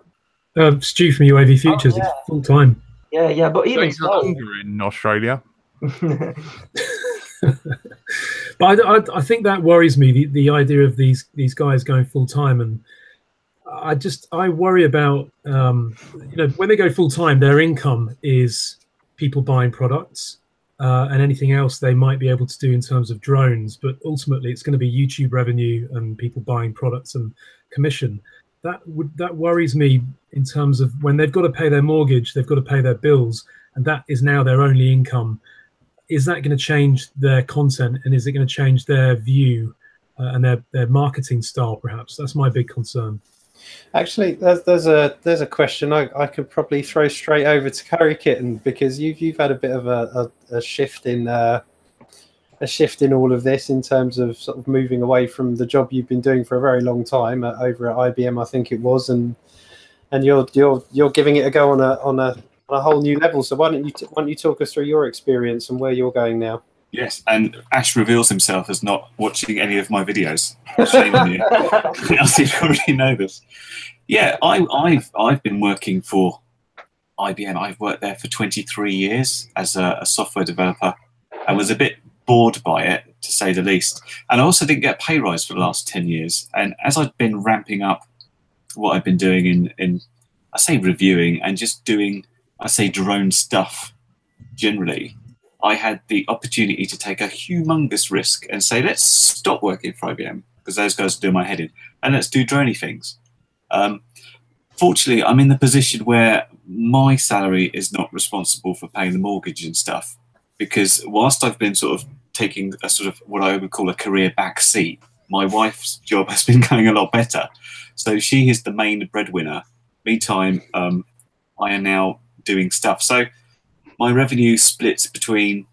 Stu from UAV Futures. He's full time. Yeah, but even so, in Australia. But I think that worries me, the idea of these guys going full time, and I worry about when they go full time, their income is people buying products and anything else they might be able to do in terms of drones, but ultimately it's going to be YouTube revenue and people buying products and commission. That worries me in terms of when they've got to pay their mortgage, they've got to pay their bills, and that is now their only income. Is that going to change their content, and is it going to change their view and their marketing style? Perhaps that's my big concern. Actually, there's a question I could probably throw straight over to withtCurryKitten, because you've had a bit of a shift in all of this in terms of sort of moving away from the job you've been doing for a very long time over at IBM, I think it was, and you're giving it a go on a whole new level. So why don't you talk us through your experience and where you're going now? Yes, and Ash reveals himself as not watching any of my videos. Shame on you. Else you already know this. Yeah, I've been working for IBM. I've worked there for 23 years as a software developer. I was a bit bored by it, to say the least. And I also didn't get a pay rise for the last 10 years. And as I've been ramping up what I've been doing in I say reviewing and just doing, I say drone stuff generally, I had the opportunity to take a humongous risk and say, let's stop working for IBM, because those guys are doing my head in, and let's do drony things. Fortunately, I'm in the position where my salary is not responsible for paying the mortgage and stuff, because whilst I've been sort of taking a sort of what I would call a career back seat, my wife's job has been going a lot better. So she is the main breadwinner. Meantime, I am now doing stuff. So my revenue splits between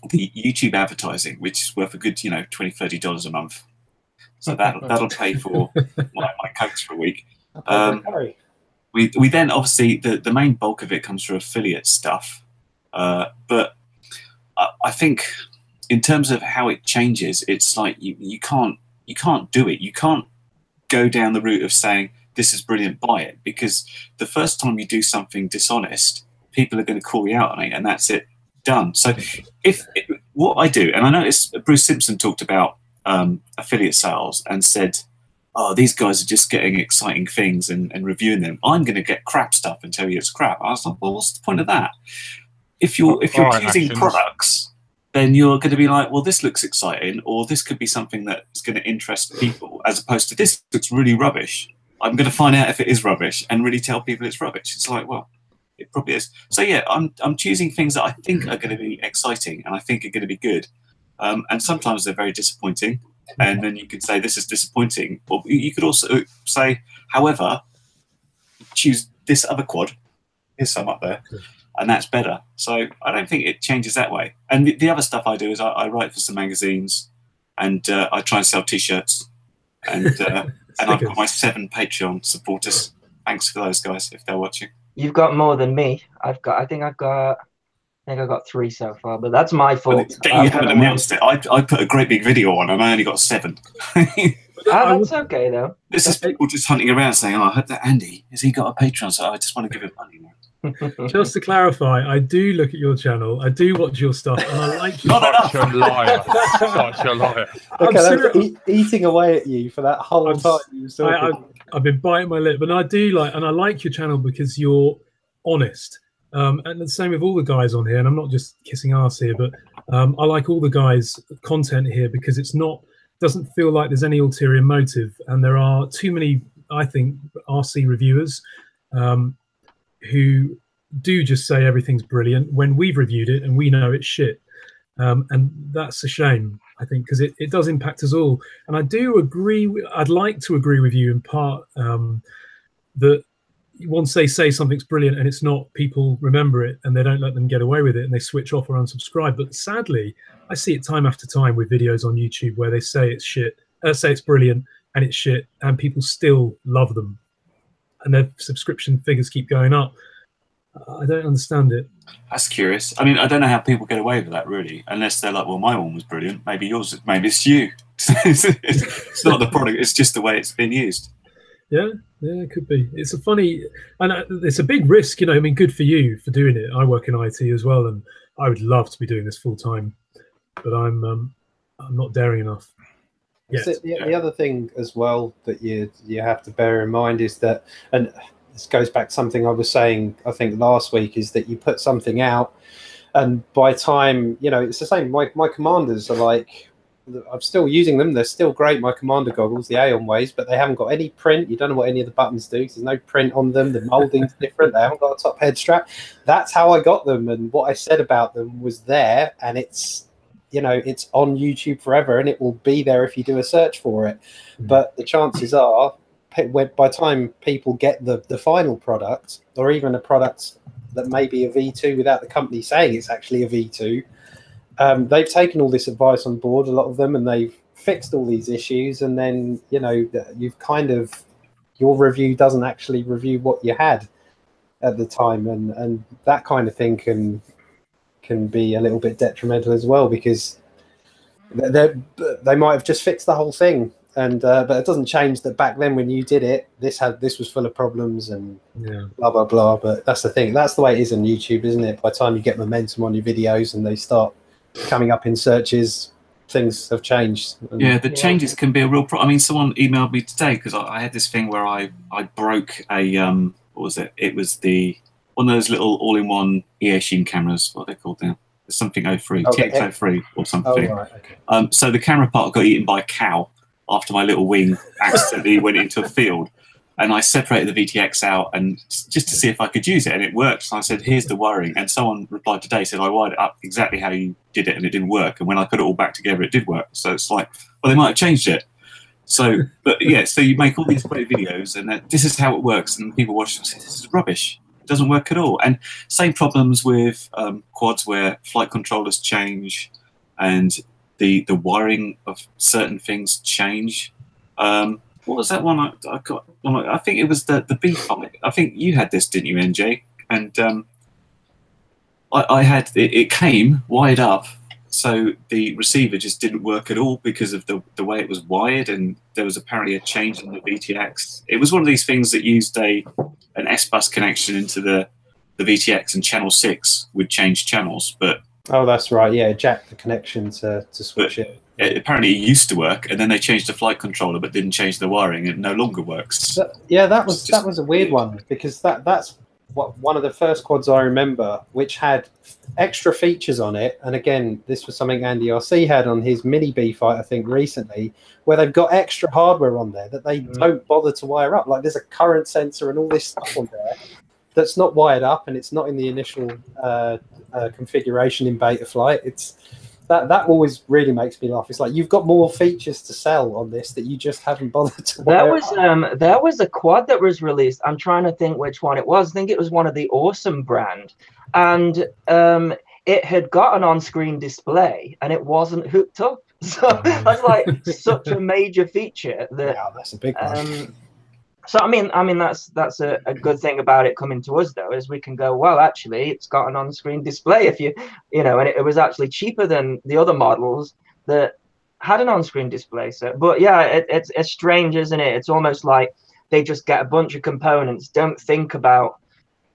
the YouTube advertising, which is worth a good, $20, $30 a month. So that'll pay for my coats for a week. We then obviously the main bulk of it comes through affiliate stuff. But I think in terms of how it changes, it's like you can't do it. You can't go down the route of saying this is brilliant, buy it, because the first time you do something dishonest, people are going to call you out on it, and that's it, done. So what I do, and I noticed Bruce Simpson talked about affiliate sales and said, oh, these guys are just getting exciting things and reviewing them. I'm going to get crap stuff and tell you it's crap. I was like, well, what's the point of that? If you're choosing products, then you're going to be like, well, this looks exciting, or this could be something that is going to interest people, as opposed to this looks really rubbish. I'm going to find out if it is rubbish and really tell people it's rubbish. It's like, well, it probably is. So yeah, I'm choosing things that I think are going to be exciting and I think are going to be good. And sometimes they're very disappointing. And then you could say this is disappointing. Or you could also say, however, choose this other quad. Here's some up there. And that's better. So I don't think it changes that way. And the other stuff I do is I write for some magazines, and I try and sell T-shirts. And and I've got my 7 Patreon supporters. Thanks for those guys if they're watching. You've got more than me. I think I've got 3 so far, but that's my fault. Well, you haven't announced it. I put a great big video on, and I only got 7. That's okay though. This is people just hunting around saying, "Oh, I hope that Andy has he got a Patreon? So I just want to give him money now." Just to clarify, I do look at your channel, I do watch your stuff, and I like you. Not enough. Such a liar. Such a liar. Okay, that's eating away at you for that whole time. I've been biting my lip, but I do like your channel because you're honest. And the same with all the guys on here, and I'm not just kissing arse here, but I like all the guys' content here because doesn't feel like there's any ulterior motive, and there are too many, I think, RC reviewers who do just say everything's brilliant when we've reviewed it and we know it's shit. And that's a shame, I think, because it does impact us all. And I do agree, I'd like to agree with you in part that once they say something's brilliant and it's not, people remember it and they don't let them get away with it and they switch off or unsubscribe. But sadly, I see it time after time with videos on YouTube where they say it's shit, say it's brilliant and it's shit, and people still love them. And their subscription figures keep going up. I don't understand it. That's curious. I mean, I don't know how people get away with that, really, unless they're like, well, my one was brilliant. Maybe yours, maybe it's you. It's not the product, it's just the way it's been used. Yeah, it could be. It's a funny, and it's a big risk, I mean, good for you for doing it. I work in IT as well, and I would love to be doing this full time. But I'm I'm not daring enough. Yes. So the other thing as well that you have to bear in mind is that, and this goes back to something I was saying, I think last week, is that you put something out, and by time, you know, it's the same. My commanders are like, I'm still using them. They're still great, my commander goggles, the Aeon ways, but they haven't got any print. You don't know what any of the buttons do. There's no print on them. The molding's different. They haven't got a top head strap. That's how I got them, and what I said about them was there, and it's, you know, it's on YouTube forever, and it will be there if you do a search for it. But the chances are, by the time people get the final product, or even a product that may be a V2 without the company saying it's actually a V2, they've taken all this advice on board, a lot of them, and they've fixed all these issues. And then, you know, you've kind of, your review doesn't actually review what you had at the time, and that kind of thing can be a little bit detrimental as well, because they might have just fixed the whole thing, and but it doesn't change that back then when you did it, this was full of problems and blah blah blah. But that's the thing, that's the way it is on YouTube, isn't it? By the time you get momentum on your videos and they start coming up in searches, things have changed. Yeah, the changes can be a real problem. I mean, someone emailed me today because I had this thing where I broke a what was it? It was one of those little all-in-one Eoshin cameras. What are they called now? There's something 03, TX03 or something. Oh, right, okay. So the camera part got eaten by a cow after my little wing accidentally went into a field, and I separated the VTX out and just to see if I could use it, and it worked. So I said, "Here's the wiring," and someone replied today, said I wired it up exactly how you did it, and it didn't work. And when I put it all back together, it did work. So it's like, well, they might have changed it. So, but yeah, so you make all these great videos, and this is how it works, and people watch them and say, "This is rubbish. Doesn't work at all." And same problems with quads where flight controllers change and the wiring of certain things change. What was that one I got? I think it was the B5. I think you had this, didn't you, NJ? And I had it came wired up, so the receiver just didn't work at all because of the way it was wired, and there was apparently a change in the VTX. It was one of these things that used an S-bus connection into the VTX, and channel 6 would change channels. But oh, that's right, yeah, jack the connection to switch it. Apparently it used to work, and then they changed the flight controller but didn't change the wiring, and it no longer works. That was a weird one, because that's one of the first quads I remember which had extra features on it. And again, this was something Andy RC had on his mini B fight, I think recently, where they've got extra hardware on there that they don't bother to wire up. Like there's a current sensor and all this stuff on there that's not wired up, and it's not in the initial configuration in Betaflight. It's that always really makes me laugh. It's like you've got more features to sell on this that you just haven't bothered to wire up. There was a quad that was released. I'm trying to think which one it was. I think it was one of the Awesome brand, and it had got an on-screen display and it wasn't hooked up. So that's like such a major feature that that's a big one. So I mean that's a good thing about it coming to us, though, is we can go, well, actually it's got an on-screen display, if you know, and it was actually cheaper than the other models that had an on-screen display. So, but yeah, it's strange, isn't it? It's almost like they just get a bunch of components, don't think about,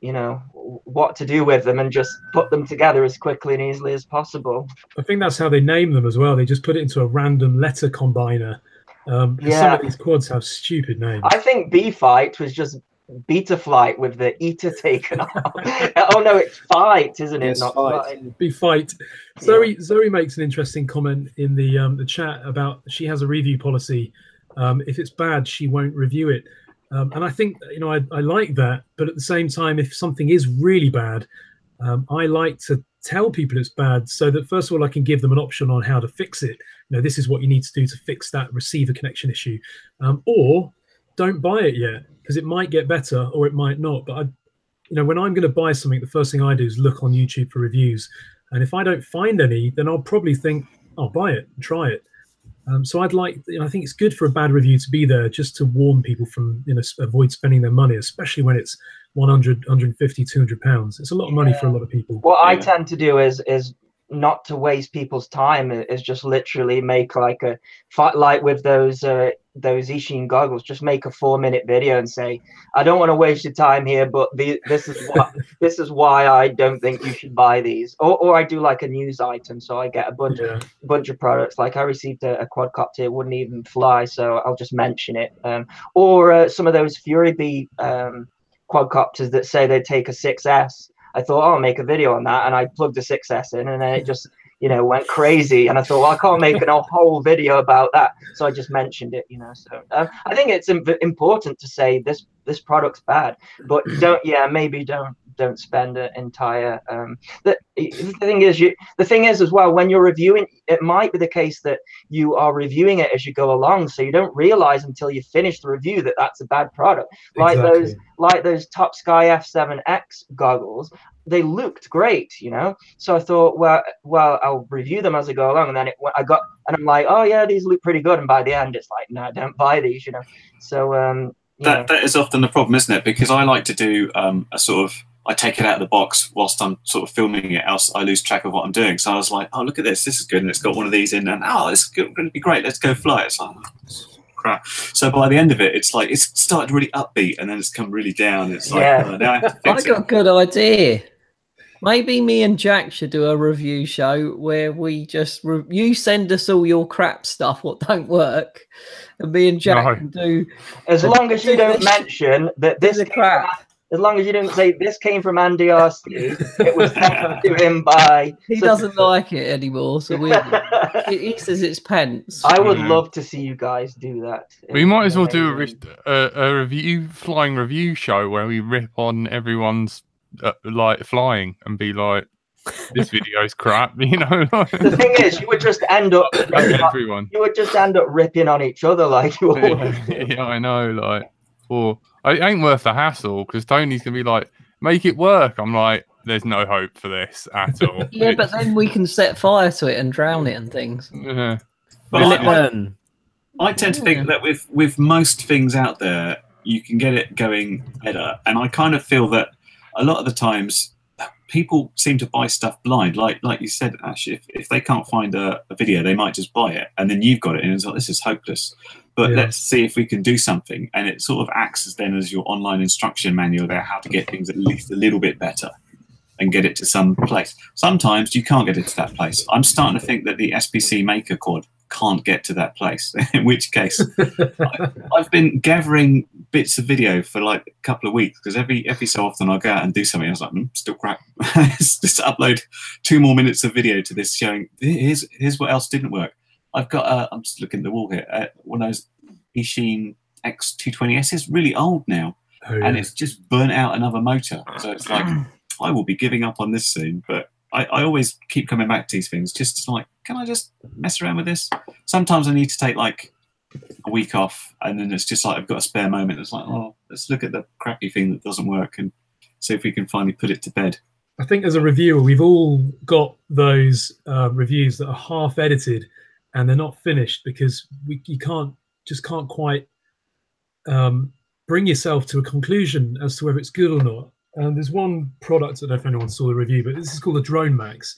you know, what to do with them, and just put them together as quickly and easily as possible. I think that's how they name them as well. They just put it into a random letter combiner. Some of these quads have stupid names. I think B-Fight was just Betaflight with the eta taken off. Oh no, it's Fight, isn't it? Not Fight. B-Fight. Zoe makes an interesting comment in the chat about she has a review policy. If it's bad, she won't review it. And I think, you know, I like that, but at the same time, if something is really bad, I like to tell people it's bad, so that first of all I can give them an option on how to fix it. You know, this is what you need to do to fix that receiver connection issue, or don't buy it yet, because it might get better or it might not. But you know, when I'm going to buy something, the first thing I do is look on YouTube for reviews, and if I don't find any, then I'll probably think I'll buy it and try it. So I think it's good for a bad review to be there, just to warn people from, you know, avoid spending their money, especially when it's 100, 150, 200 pounds. It's a lot of money for a lot of people. What I tend to do is not to waste people's time is just literally make like with those Ishin goggles, just make a 4-minute video and say, I don't want to waste your time here, but this is why I don't think you should buy these. Or I do like a news item, so I get a bunch of products. Like I received a quadcopter, it wouldn't even fly, so I'll just mention it. Or some of those Fury Bee quadcopters that say they take a 6S. I thought, I'll make a video on that, and I plugged a 6S in, and then it just, went crazy. And I thought, well, I can't make a whole video about that, so I just mentioned it, So I think it's important to say this product's bad, but maybe don't spend an entire. The thing is as well, when you're reviewing, it might be the case that you are reviewing it as you go along, so you don't realize until you finish the review that that's a bad product. Exactly. Like those Top Sky F7X goggles, they looked great, So I thought, well, I'll review them as I go along, and then I'm like, oh yeah, these look pretty good, and by the end, it's like, no, don't buy these, So that is often the problem, isn't it? Because I like to do I take it out of the box whilst I'm sort of filming it, else I lose track of what I'm doing. So I was like, oh, look at this is good, and it's got one of these in, and it's going to be great. Let's go fly. It's like, crap. So by the end of it, it's like it's started really upbeat, and then it's come really down. It's like, now I have to fix I got a good idea. Maybe me and Jack should do a review show where we just you send us all your crap stuff, what don't work, and me and Jack can do. As long as you don't mention that this is crap. As long as you don't say this came from Andy RC, it was sent to him by. He doesn't like it anymore, so he says it's pence. I would love to see you guys do that. We might as well do a flying review show where we rip on everyone's like flying and be like, this video's crap, The thing is, you would just end up everyone. You would just end up ripping on each other like you always do. Yeah, I know, like. Or it ain't worth the hassle because Tony's gonna be like, make it work. I'm like, there's no hope for this at all. Yeah, but then we can set fire to it and drown it and things. Yeah. I tend to think that with most things out there, you can get it going better, and I kind of feel that a lot of the times people seem to buy stuff blind. Like you said, Ash, if they can't find a video, they might just buy it, and then you've got it, and it's like, this is hopeless. But let's see if we can do something. And it sort of acts as your online instruction manual about how to get things at least a little bit better and get it to some place. Sometimes you can't get it to that place. I'm starting to think that the SPC Maker Quad can't get to that place, in which case I've been gathering bits of video for like a couple of weeks because every so often I'll go out and do something. I was like, still crap. Just upload 2 more minutes of video to this showing here's what else didn't work. I've got I'm just looking at the wall here. One of those Ishin X220S is really old now, and it's just burnt out another motor. So it's like I will be giving up on this soon. But I always keep coming back to these things, just like, can I just mess around with this? Sometimes I need to take like a week off, and then it's just like I've got a spare moment. It's like, oh, let's look at the crappy thing that doesn't work and see if we can finally put it to bed. I think as a reviewer, we've all got those reviews that are half edited and they're not finished because you can't quite bring yourself to a conclusion as to whether it's good or not. There's one product, I don't know if anyone saw the review, but this is called the Drone Max,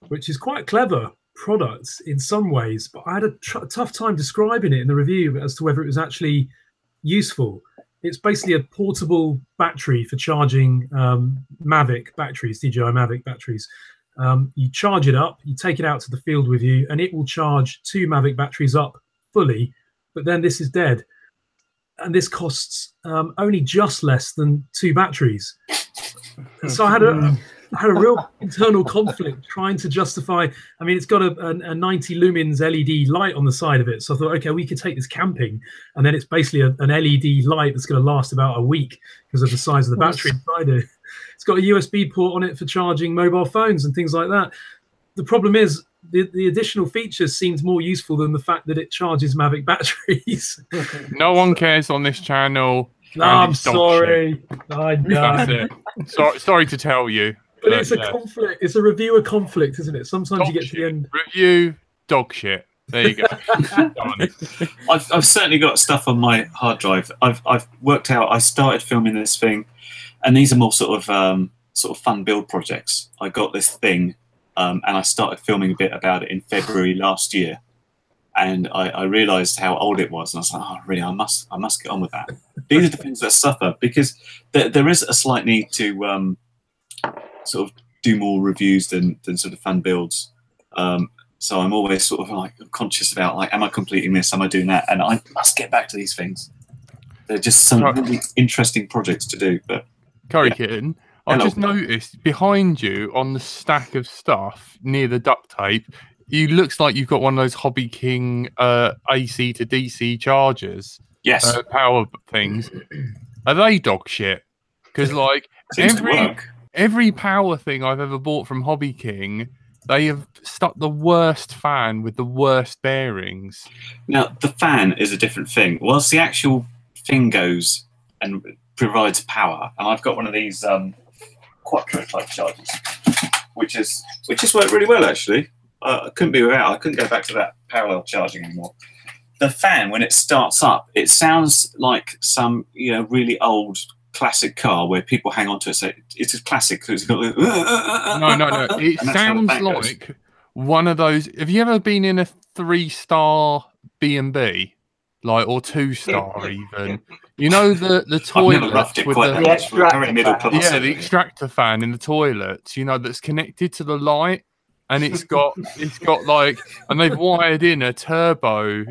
which is quite a clever product in some ways, but I had a tough time describing it in the review as to whether it was actually useful. It's basically a portable battery for charging Mavic batteries, DJI Mavic batteries. You charge it up, you take it out to the field with you, and it will charge 2 Mavic batteries up fully, but then this is dead. And this costs only just less than 2 batteries. And so I had a real internal conflict trying to justify. I mean, it's got a 90 lumens LED light on the side of it. So I thought, okay, we could take this camping, and then it's basically an LED light that's going to last about a week because of the size of the battery inside it. It's got a USB port on it for charging mobile phones and things like that. The problem is the additional features seemed more useful than the fact that it charges Mavic batteries. No one cares on this channel. No, I'm sorry. I know. That's it. Sorry to tell you. But it's a conflict. It's a reviewer conflict, isn't it? Sometimes you get to the end. Review dog shit. There you go. I've certainly got stuff on my hard drive. I've worked out. I started filming this thing, and these are more sort of fun build projects. I got this thing and I started filming a bit about it in February last year. And I realised how old it was, and I was like, "Oh, really? I must get on with that." These are the things that suffer because there is a slight need to sort of do more reviews than sort of fun builds. So I'm always sort of like conscious about like, am I completing this? Am I doing that? And I must get back to these things. They're just some really interesting projects to do. But CurryKitten, I just noticed behind you on the stack of stuff near the duct tape. It looks like you've got one of those Hobby King AC to DC chargers. Yes. Power things. Are they dog shit? Because like every power thing I've ever bought from Hobby King, they have stuck the worst fan with the worst bearings. Now the fan is a different thing. Whilst the actual thing goes and provides power, and I've got one of these Quattro type chargers, which has worked really well actually. I couldn't be without. I couldn't go back to that parallel charging anymore. The fan, when it starts up, it sounds like some really old classic car where people hang on to it. So it's a classic. It's got like, no. It sounds like one of those. Have you ever been in a 3-star B&B, like, or 2-star even? You know the toilet. I've never roughed it quite that much. Middle class. Yeah, the extractor fan in the toilets. That's connected to the light. And it's got like, and they've wired in a turbo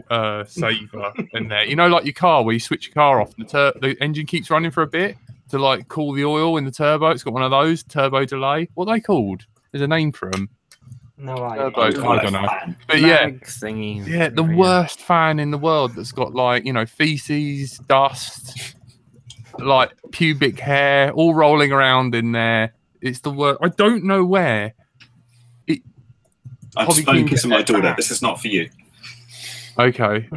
saver in there. Like your car where you switch your car off, and the engine keeps running for a bit to like cool the oil in the turbo. It's got one of those turbo delay. What are they called? There's a name for them. No idea. I don't know. But yeah, the worst fan in the world that's got like feces, dust, like pubic hair, all rolling around in there. It's the worst. I don't know where. I'm spoken to my daughter. This is not for you. Okay.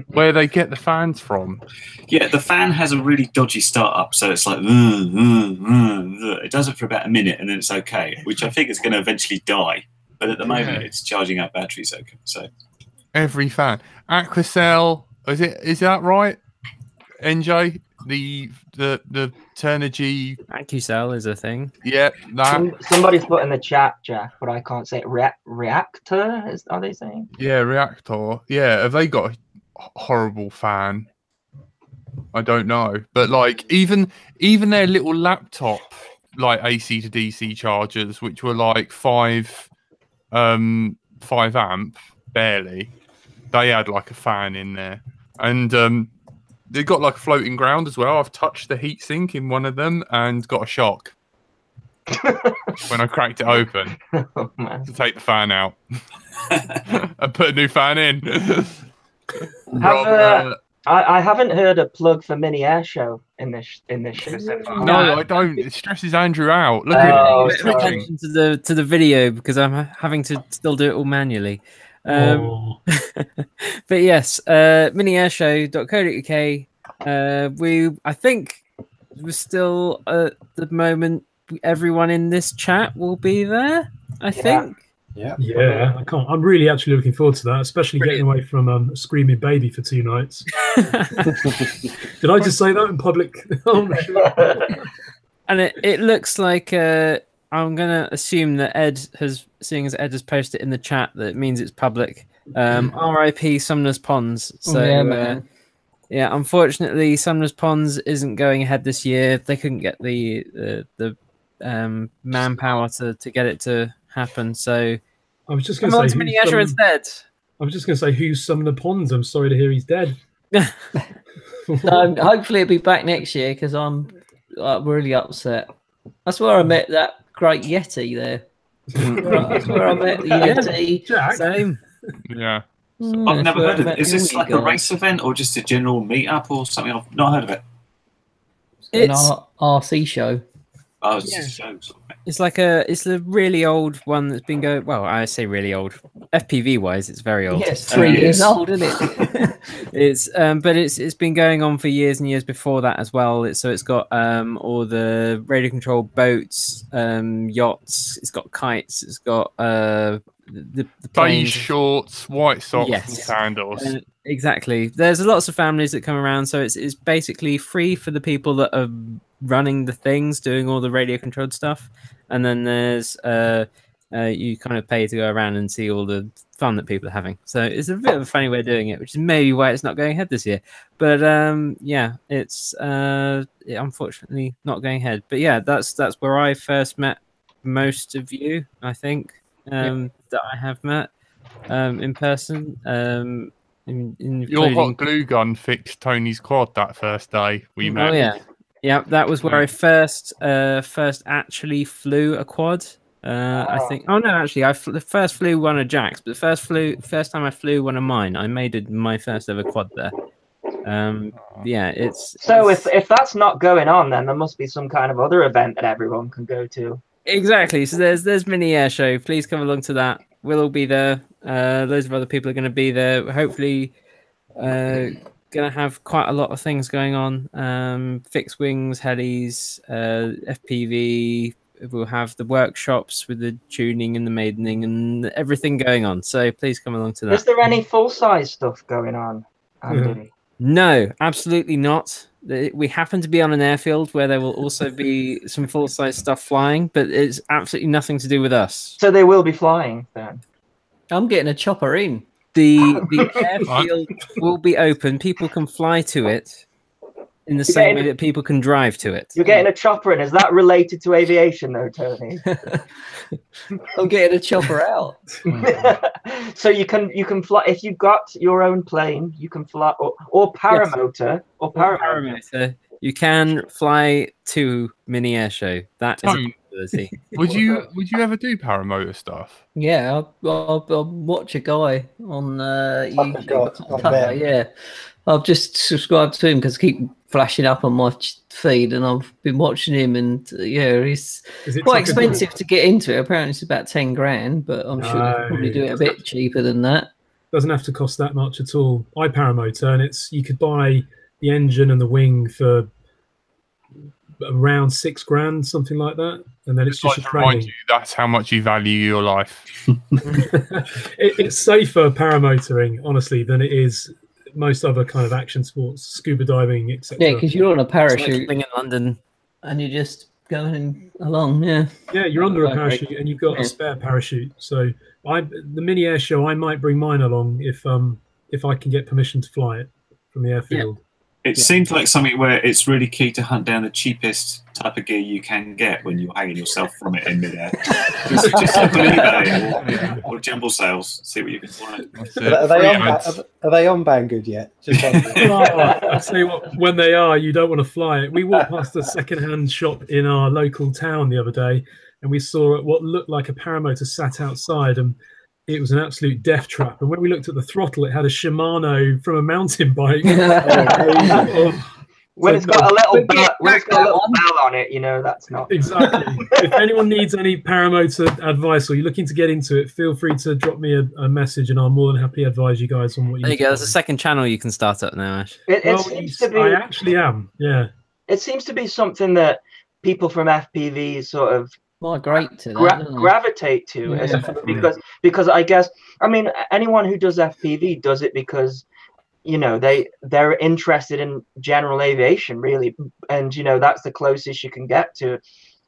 Where they get the fans from? Yeah, the fan has a really dodgy startup, so it's like it does it for about a minute and then it's okay, which I think is going to eventually die. But at the moment, it's charging up batteries. Okay, so every fan, Aquacell, is that right? NJ, the Turnigy Aquacell is a thing. Yeah, that. Somebody's put in the chat, Jack, but I can't say it. Reactor, are they saying? Yeah, Reactor. Yeah, have they got a horrible fan? I don't know, but like even their little laptop, like AC to DC chargers, which were like 5 amp barely, they had like a fan in there, and they got like a floating ground as well. I've touched the heatsink in one of them and got a shock when I cracked it open to take the fan out and put a new fan in. I haven't heard a plug for Mini Air Show in this show so far. No, I don't. It stresses Andrew out. Look at it. Pay attention to the video because I'm having to still do it all manually. But yes, miniairshow.co.uk. I think we're still at the moment. Everyone in this chat will be there. I think. Yeah. I'm really actually looking forward to that, especially getting away from a screaming baby for 2 nights. Did I just say that in public? And it looks like I'm gonna assume that Ed has posted it in the chat, that means it's public. RIP Sumner's Ponds. So unfortunately Sumner's Ponds isn't going ahead this year. They couldn't get the manpower to get it to happen. So I was just going to say Miniature instead. I was just going to say, who's Sumner Ponds? I'm sorry to hear he's dead. Hopefully it'll be back next year because I'm really upset. That's where I met that great Yeti there. That's where I met the Yeti. Jack. Same. Yeah. I've never heard of it. Is this like a race event or just a general meetup or something? I've not heard of it. It's an RC show. Oh, it's just shows. It's a really old one that's been going. Well, I say really old. FPV wise, it's very old. Yes, 3 years old, isn't it? But it's been going on for years and years before that as well. It's got all the radio controlled boats, yachts. It's got kites. It's got the beige shorts, white socks, and sandals. Exactly. There's lots of families that come around, so it's basically free for the people that are running the things, doing all the radio controlled stuff, and then there's you kind of pay to go around and see all the fun that people are having. So it's a bit of a funny way of doing it, which is maybe why it's not going ahead this year. But yeah, it's unfortunately not going ahead. But yeah, that's where I first met most of you, I think, that I have met in person. Your hot glue gun fixed Tony's quad that first day we met. Oh yeah, yeah. That was where I first actually flew a quad. I think. Oh no, actually, the first flew one of Jack's, but the first time I flew one of mine, I made my first ever quad there. Yeah, it's so if that's not going on, then there must be some kind of other event that everyone can go to. Exactly. So there's mini air show. Please come along to that. We'll all be there. Loads of other people are going to be there. Hopefully, going to have quite a lot of things going on. Fixed wings, helis, FPV. We'll have the workshops with the tuning and the maidening and everything going on. So please come along to that. Is there any full-size stuff going on, Andy? No, absolutely not. We happen to be on an airfield where there will also be some full-size stuff flying, but it's absolutely nothing to do with us. So they will be flying then? I'm getting a chopper in. The airfield will be open. People can fly to it in the same way that people can drive to it. You're getting a chopper in. Is that related to aviation, though, Tony? I'm getting a chopper out. So you can fly if you've got your own plane. You can fly or paramotor or paramotor. You can fly to mini air show. That is a possibility. Would you ever do paramotor stuff? Yeah, I'll watch a guy on YouTube. Yeah, I've just subscribed to him because I keep flashing up on my feed, and I've been watching him. And yeah, it's quite expensive to get into it. Apparently, it's about 10 grand, but I'm sure they probably do it a bit cheaper than that. Doesn't have to cost that much at all. I paramotor, and you could buy the engine and the wing for around 6 grand, something like that, and then it's just to remind you that's how much you value your life. It's safer paramotoring, honestly, than it is most other kind of action sports, scuba diving, etc. Yeah, because you're on a parachute in London, and you're just going along. Yeah, you're under a parachute, and you've got a spare parachute. So the mini air show, I might bring mine along if I can get permission to fly it from the airfield. It seems like something where it's really key to hunt down the cheapest type of gear you can get when you're hanging yourself from it in midair. just look on eBay or jumble sales, see what you can find. Are they on Banggood yet? I'll tell you what, when they are, you don't want to fly it. We walked past a second-hand shop in our local town the other day, and we saw what looked like a paramotor sat outside, and it was an absolute death trap. And when we looked at the throttle, it had a Shimano from a mountain bike. When it's got a little bell on it, that's not exactly. If anyone needs any paramotor advice, or you're looking to get into it, feel free to drop me a message, and I'm more than happy to advise you guys on what you. There you go. There's a second channel you can start up now, Ash. It seems to be. I actually am. Yeah. It seems to be something that people from FPV sort of migrate to gravitate to, because I guess anyone who does FPV does it because they're interested in general aviation, really, and that's the closest you can get to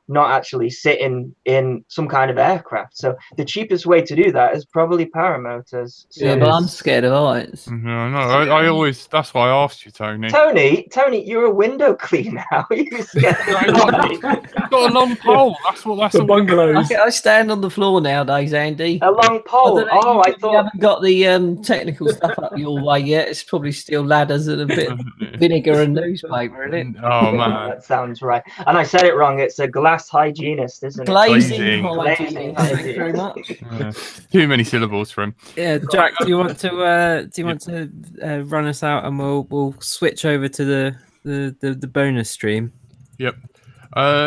not actually sitting in some kind of aircraft. So the cheapest way to do that is probably paramotors. So yeah, but I'm scared of heights. No, I always. That's why I asked you, Tony. Tony, you're a window cleaner. How are you scared? You've got a long pole. That's the bungalows. I stand on the floor nowadays, Andy. A long pole. I thought you haven't got the technical stuff up your way yet. It's probably still ladders and a bit of vinegar and newspaper, isn't it? Oh man, that sounds right. And I said it wrong. It's a glass hygienist, isn't it? Glazing. Thank you very much. Too many syllables for him. Yeah, Jack, do you want to run us out, and we'll switch over to the bonus stream? Yep.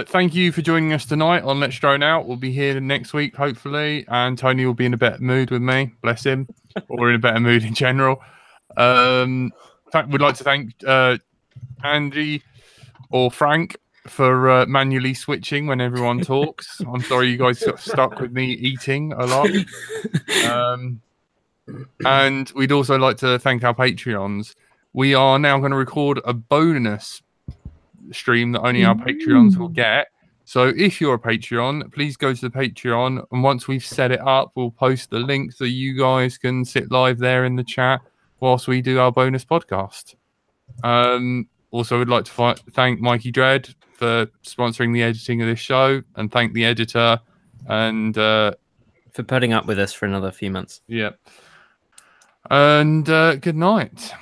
Thank you for joining us tonight on Let's Drone Out. We'll be here next week, hopefully, and Tony will be in a better mood with me, bless him, or in a better mood in general. We'd like to thank Andy or Frank for manually switching when everyone talks. I'm sorry you guys got stuck with me eating a lot. And we'd also like to thank our Patreons. We are now going to record a bonus stream that only our Patreons will get. So if you're a Patreon, please go to the Patreon, and once we've set it up, we'll post the link so you guys can sit live there in the chat whilst we do our bonus podcast. Also, we'd like to thank Mikey Dread for sponsoring the editing of this show, and thank the editor and for putting up with us for another few months. Yeah. And good night.